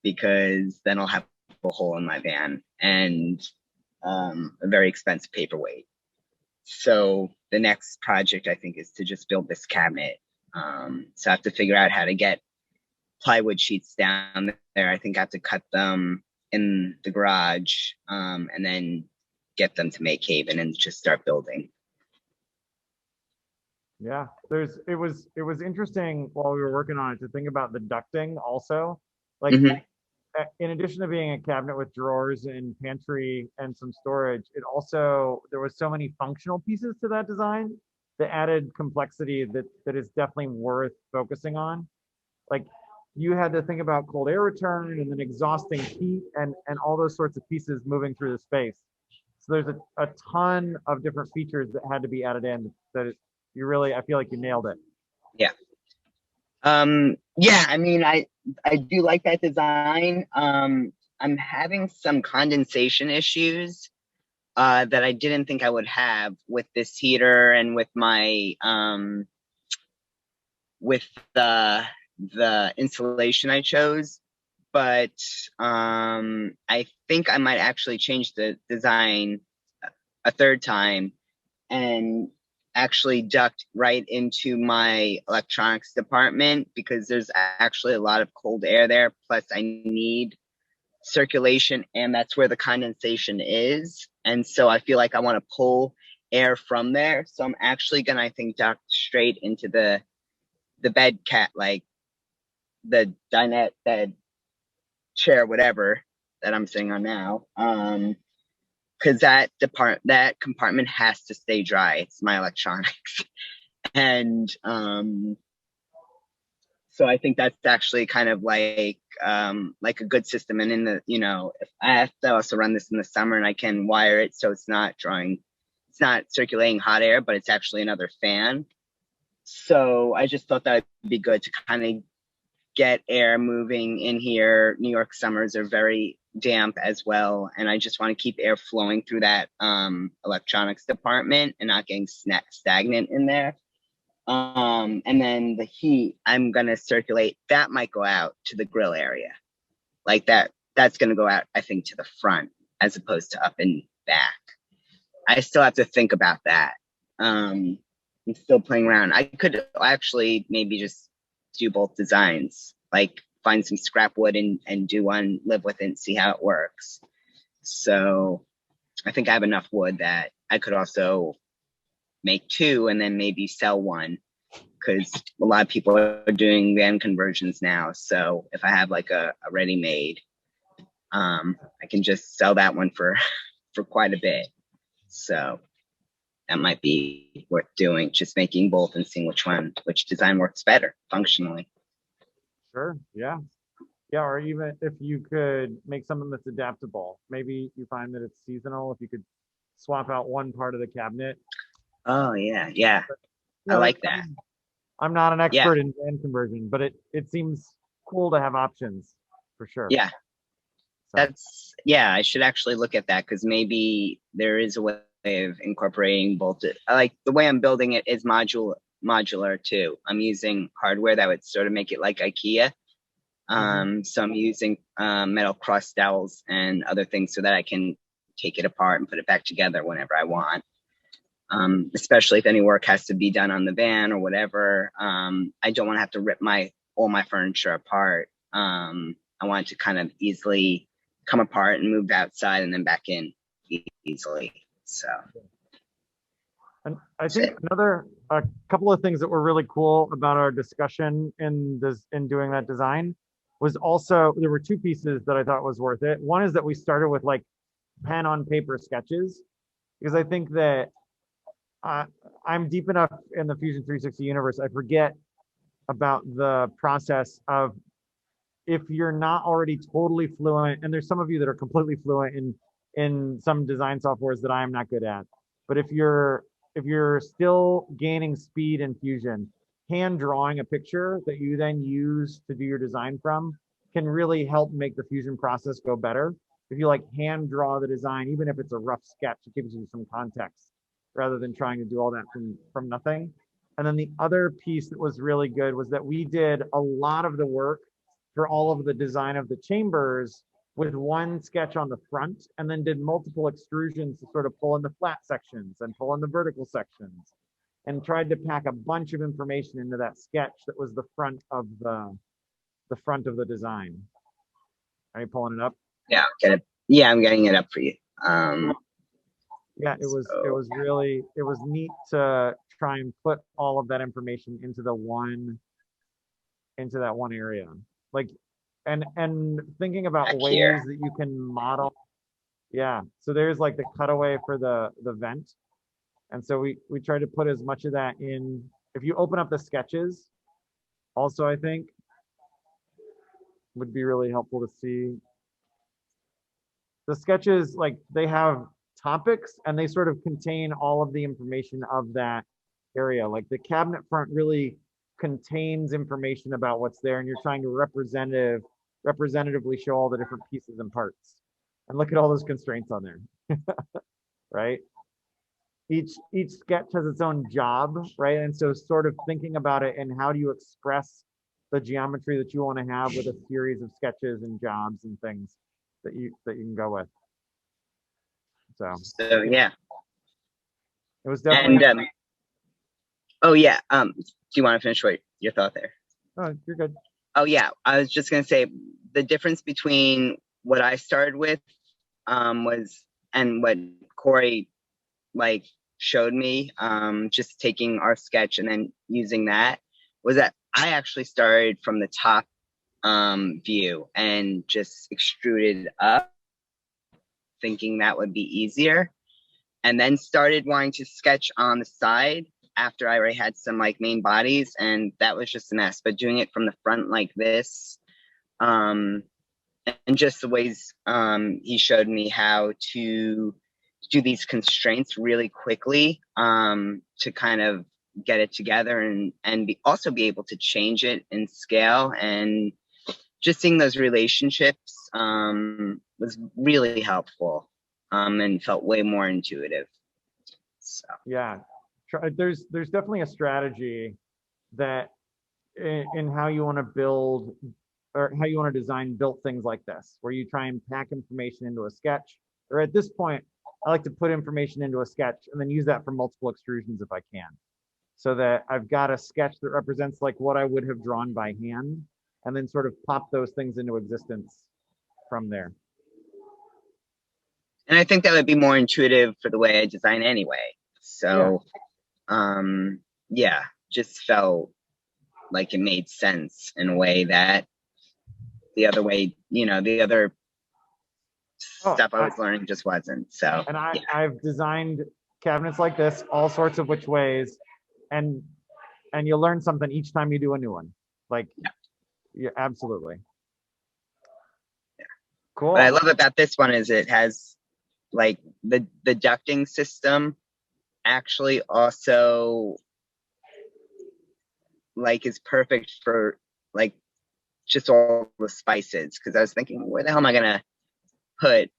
because then I'll have a hole in my van and a very expensive paperweight. So the next project I think is to just build this cabinet. So I have to figure out how to get plywood sheets down there. I think I have to cut them in the garage, and then get them to MakeHaven and just start building. Yeah, it was interesting while we were working on it to think about the ducting also. Like in addition to being a cabinet with drawers and pantry and some storage, there was so many functional pieces to that design that added complexity that is definitely worth focusing on. Like you had to think about cold air return and then exhausting heat and all those sorts of pieces moving through the space. So there's a ton of different features that had to be added in that I feel like you nailed it. Yeah. Yeah, I mean, I do like that design. I'm having some condensation issues that I didn't think I would have with this heater and with my with the insulation I chose. But I think I might actually change the design a third time and actually duct right into my electronics department, because there's actually a lot of cold air there. Plus I need circulation, and that's where the condensation is. And so I feel like I want to pull air from there. So I'm actually gonna, I think, duct straight into the bed like the dinette bed chair, whatever that I'm sitting on now. Because that compartment has to stay dry. It's my electronics. And so I think that's actually kind of like a good system. And in the, if I have to also run this in the summer, and I can wire it so it's not circulating hot air, but it's actually another fan. So I just thought that would be good to kind of get air moving in here. New York summers are very damp as well, and I just want to keep air flowing through that electronics department and not getting stagnant in there. And then the heat, I'm gonna circulate. That might go out to the grill area, like that. That's gonna go out, I think, to the front as opposed to up and back. I still have to think about that. I'm still playing around. I could actually maybe just do both designs, like find some scrap wood and do one, live with it, and see how it works. So I think I have enough wood that I could also make two and then maybe sell one, because a lot of people are doing van conversions now. So if I have like a ready-made, I can just sell that one for quite a bit. So that might be worth doing, just making both and seeing which design works better functionally. Sure. Yeah. Yeah. Or even if you could make something that's adaptable, maybe you find that it's seasonal. If you could swap out one part of the cabinet. Oh yeah. Yeah. I like that. I'm not an expert in van conversion, but it seems cool to have options for sure. Yeah. So. I should actually look at that, because maybe there is a way of incorporating both. I like the way I'm building it is modular too. I'm using hardware that would sort of make it like IKEA. So I'm using metal cross dowels and other things so that I can take it apart and put it back together whenever I want. Especially if any work has to be done on the van or whatever. I don't want to have to rip all my furniture apart. I want it to kind of easily come apart and move outside and then back in. easily. So. And I think a couple of things that were really cool about our discussion in doing that design was also, there were two pieces that I thought was worth it. One is that we started with like pen on paper sketches, because I think that I'm deep enough in the Fusion 360 universe, I forget about the process of, if you're not already totally fluent, and there's some of you that are completely fluent in some design softwares that I am not good at, but if you're still gaining speed in Fusion, hand drawing a picture that you then use to do your design from can really help make the Fusion process go better. If you like hand draw the design, even if it's a rough sketch, it gives you some context rather than trying to do all that from nothing. And then the other piece that was really good was that we did a lot of the work for all of the design of the chambers with one sketch on the front, and then did multiple extrusions to sort of pull in the flat sections and pull in the vertical sections, and tried to pack a bunch of information into that sketch that was the front of the design. Are you pulling it up? Yeah, I'm getting it up for you. Yeah, it was neat to try and put all of that information into that one area. Like, and thinking about Back ways here. that you can model. Yeah, so there's like the cutaway for the vent. And so we tried to put as much of that in. If you open up the sketches, also I think would be really helpful to see. The sketches, like, they have topics and they sort of contain all of the information of that area. Like the cabinet front really contains information about what's there, and you're trying to representatively show all the different pieces and parts. And look at all those constraints on there, right? Each sketch has its own job, right? And so sort of thinking about it, and how do you express the geometry that you want to have with a series of sketches and jobs and things that you can go with. So yeah. It was definitely. And oh yeah. Do you want to finish your thought there? Oh, you're good. Oh yeah, I was just gonna say the difference between what I started with was, and what Corey like showed me, just taking our sketch and then using that, was that I actually started from the top view and just extruded up, thinking that would be easier, and then started wanting to sketch on the side after I already had some like main bodies, and that was just a mess. But doing it from the front like this, and just the ways he showed me how to do these constraints really quickly, to kind of get it together, and also be able to change it in scale, and just seeing those relationships was really helpful, and felt way more intuitive. So yeah, there's definitely a strategy that in how you want to build, or how you want to design built things like this, where you try and pack information into a sketch. Or at this point, I like to put information into a sketch and then use that for multiple extrusions if I can, so that I've got a sketch that represents like what I would have drawn by hand, and then sort of pop those things into existence from there. And I think that would be more intuitive for the way I design anyway. So, yeah, just felt like it made sense in a way that the other way, the other stuff I was learning just wasn't. So, and I've designed cabinets like this all sorts of which ways, and you learn something each time you do a new one. Like, yeah, absolutely. Yeah. Cool. What I love about this one is it has like the ducting system actually also like is perfect for like just all the spices, because I was thinking, where the hell am I gonna put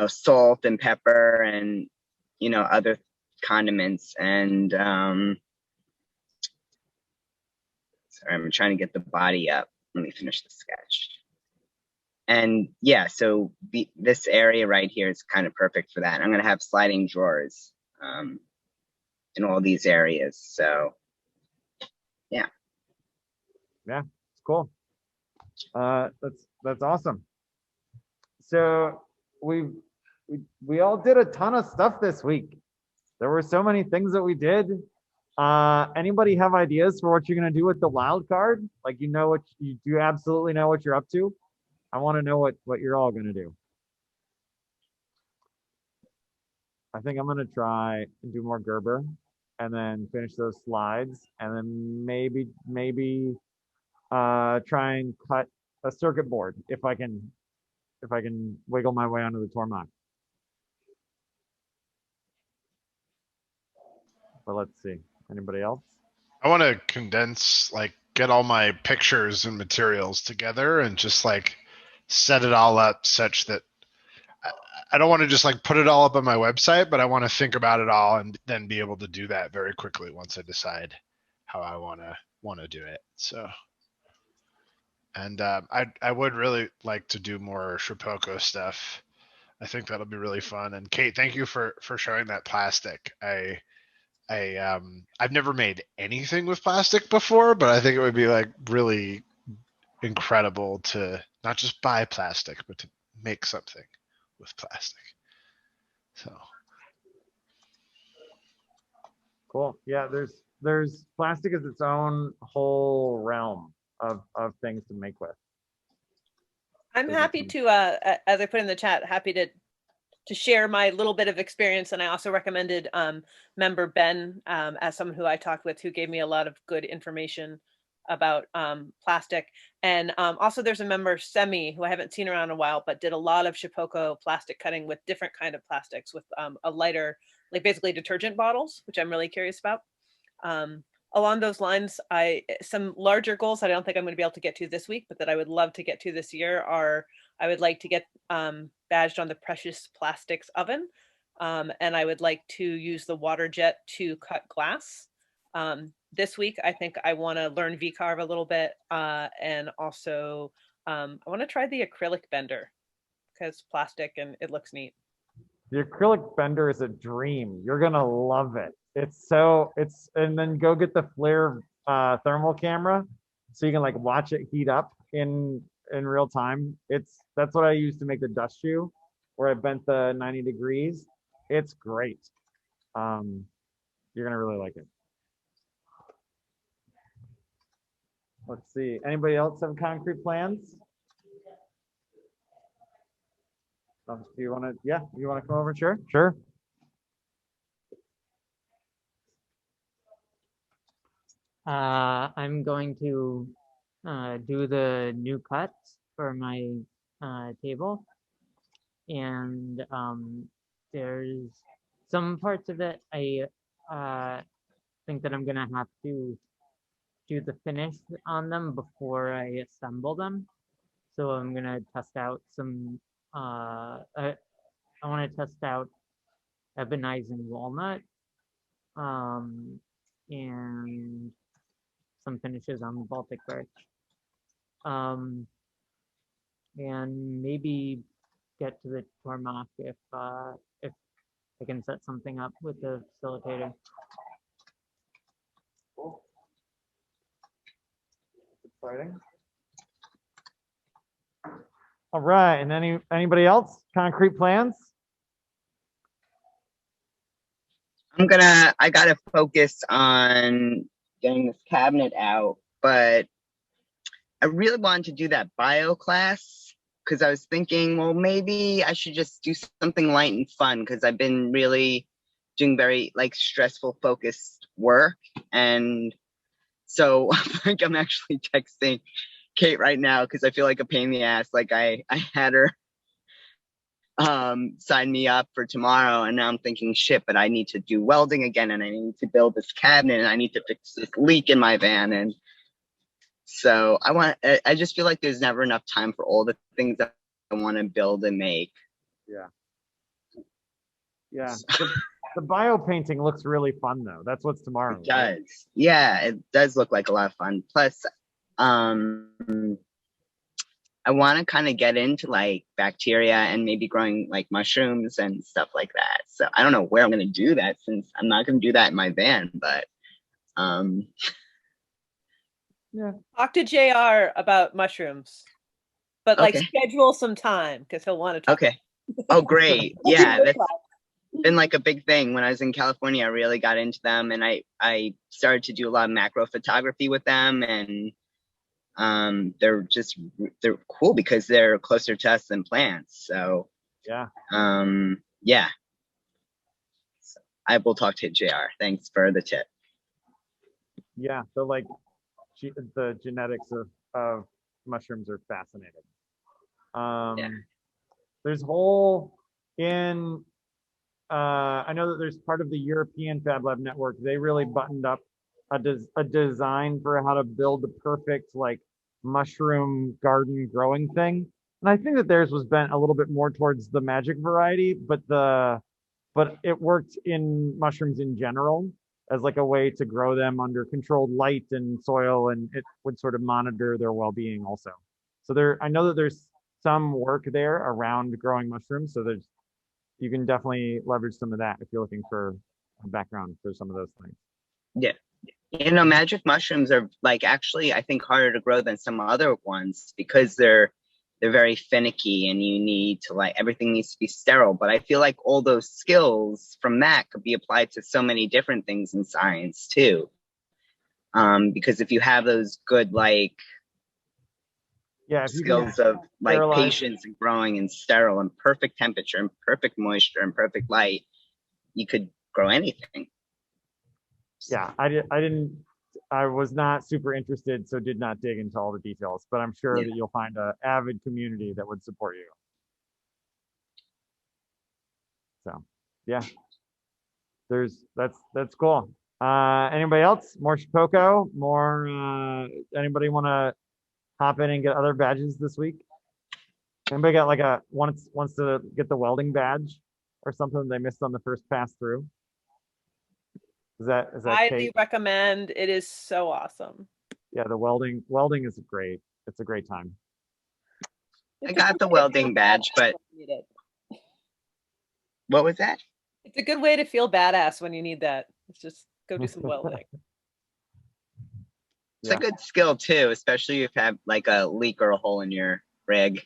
salt and pepper and other condiments, and sorry, I'm trying to get the body up. Let me finish the sketch. And yeah, so this area right here is kind of perfect for that. I'm gonna have sliding drawers in all these areas. So yeah. Yeah, it's cool. That's awesome. So we've we all did a ton of stuff this week. There were so many things that we did. Anybody have ideas for what you're gonna do with the wild card? Like, you know what you absolutely know what you're up to? I want to know what you're all gonna do. I think I'm gonna try and do more Gerber and then finish those slides and then maybe try and cut a circuit board if I can wiggle my way onto the Tormach. But let's see. Anybody else? I want to condense, like, get all my pictures and materials together and just like set it all up such that I don't want to just like put it all up on my website, but I want to think about it all and then be able to do that very quickly once I decide how I want to do it. So, and I would really like to do more Shapoko stuff. I think that'll be really fun. And Kate, thank you for showing that plastic. I've never made anything with plastic before, but I think it would be like really incredible to not just buy plastic, but to make something with plastic. So cool. Yeah, there's plastic is its own whole realm of things to make with. I'm happy to, as I put in the chat, happy to share my little bit of experience. And I also recommended member Ben as someone who I talked with, who gave me a lot of good information about plastic. And also there's a member, Semi, who I haven't seen around in a while, but did a lot of Shapoko plastic cutting with different kind of plastics with a lighter, like basically detergent bottles, which I'm really curious about. Along those lines, some larger goals that I don't think I'm going to be able to get to this week, but that I would love to get to this year are, I would like to get badged on the precious plastics oven. And I would like to use the water jet to cut glass. This week, I think I want to learn V-carve a little bit. And also I want to try the acrylic bender because plastic and it looks neat. The acrylic bender is a dream. You're gonna love it. And then go get the FLIR thermal camera so you can like watch it heat up in real time. That's what I use to make the dust shoe where I bent the 90 degrees. It's great. You're gonna really like it. Let's see. Anybody else have concrete plans? Do you want to? Yeah, you want to come over? Sure. Sure. I'm going to do the new cuts for my table, and there's some parts of it I think that I'm gonna have to do the finish on them before I assemble them. So I'm gonna test out some. I want to test out ebonizing walnut, and some finishes on Baltic birch, and maybe get to the Tormach if I can set something up with the facilitator. Cool. Exciting. All right, and anybody else? Concrete plans? I gotta focus on getting this cabinet out, but I really wanted to do that bio class because I was thinking, well, maybe I should just do something light and fun because I've been really doing very like stressful focused work. And so I think I'm actually texting Kate right now because I feel like a pain in the ass. Like I had her sign me up for tomorrow, and now I'm thinking, shit, but I need to do welding again, and I need to build this cabinet, and I need to fix this leak in my van. And so I just feel like there's never enough time for all the things that I want to build and make. Yeah. The bio painting looks really fun though. That's what's tomorrow. It does. Right? Yeah, it does look like a lot of fun. Plus, I want to kind of get into like bacteria and maybe growing like mushrooms and stuff like that. So I don't know where I'm going to do that since I'm not going to do that in my van, but yeah. Talk to JR about mushrooms, but like schedule some time because he'll want to talk. Okay. Oh, great. Yeah, that's been like a big thing. When I was in California, I really got into them, and I started to do a lot of macro photography with them, and they're cool because they're closer to us than plants. So Yeah. yeah. So I will talk to JR. Thanks for the tip. Yeah. So like the genetics of mushrooms are fascinating. Yeah. There's whole in I know that there's part of the European Fab Lab network. They really buttoned up a design for how to build the perfect like mushroom garden growing thing. And I think that theirs was bent a little bit more towards the magic variety, but it worked in mushrooms in general as like a way to grow them under controlled light and soil, and it would sort of monitor their well-being also. So I know that there's some work there around growing mushrooms. So you can definitely leverage some of that if you're looking for a background for some of those things. Yeah. Magic mushrooms are like actually I think harder to grow than some other ones because they're very finicky and you need to like everything needs to be sterile. But I feel like all those skills from that could be applied to so many different things in science too. Because if you have those good like skills of like patience and growing and sterile and perfect temperature and perfect moisture and perfect light, you could grow anything. Yeah, I was not super interested, so did not dig into all the details, but I'm sure that you'll find an avid community that would support you. So yeah, that's cool. Anybody else? More Shipoko? More, anybody want to hop in and get other badges this week? Anybody got like wants to get the welding badge or something they missed on the first pass through? Is that highly Kate? recommend. It is so awesome. Yeah, the welding is great. It's a great time. I got the welding badge, but what was that? It's a good way to feel badass when you need that. It's just go do some welding. It's a good skill too, especially if you have like a leak or a hole in your rig.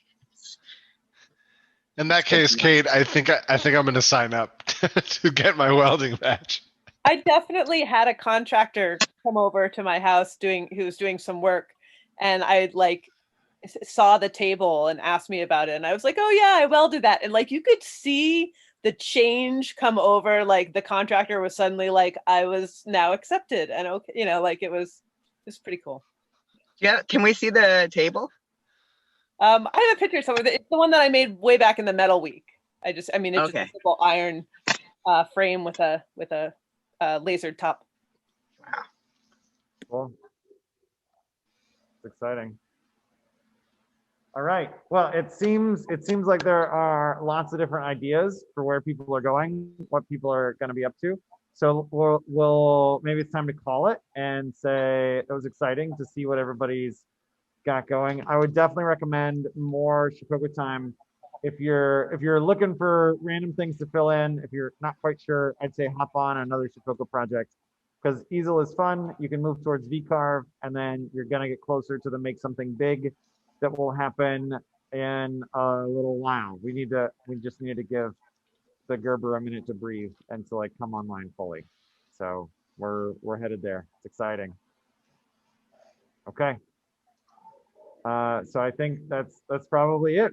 In that case, Kate, I think I'm going to sign up to get my welding badge. I definitely had a contractor come over to my house who was doing some work, and I like saw the table and asked me about it, and I was like, oh yeah, I welded that, and like you could see the change come over, like the contractor was suddenly like, I was now accepted, and okay, like it was pretty cool. Yeah, can we see the table? I have a picture somewhere. It's the one that I made way back in the metal week. It's just a simple iron frame with a lasered top. Wow. Cool. It's exciting. All right. Well, it seems like there are lots of different ideas for where people are going, what people are going to be up to. So we'll maybe it's time to call it and say it was exciting to see what everybody's got going. I would definitely recommend more Shipoko time. If you're looking for random things to fill in, if you're not quite sure, I'd say hop on another Shipoko project because easel is fun. You can move towards V-carve, and then you're gonna get closer to the make something big that will happen in a little while. We just need to give the Gerber a minute to breathe and to like come online fully. So we're headed there. It's exciting. Okay. So I think that's probably it.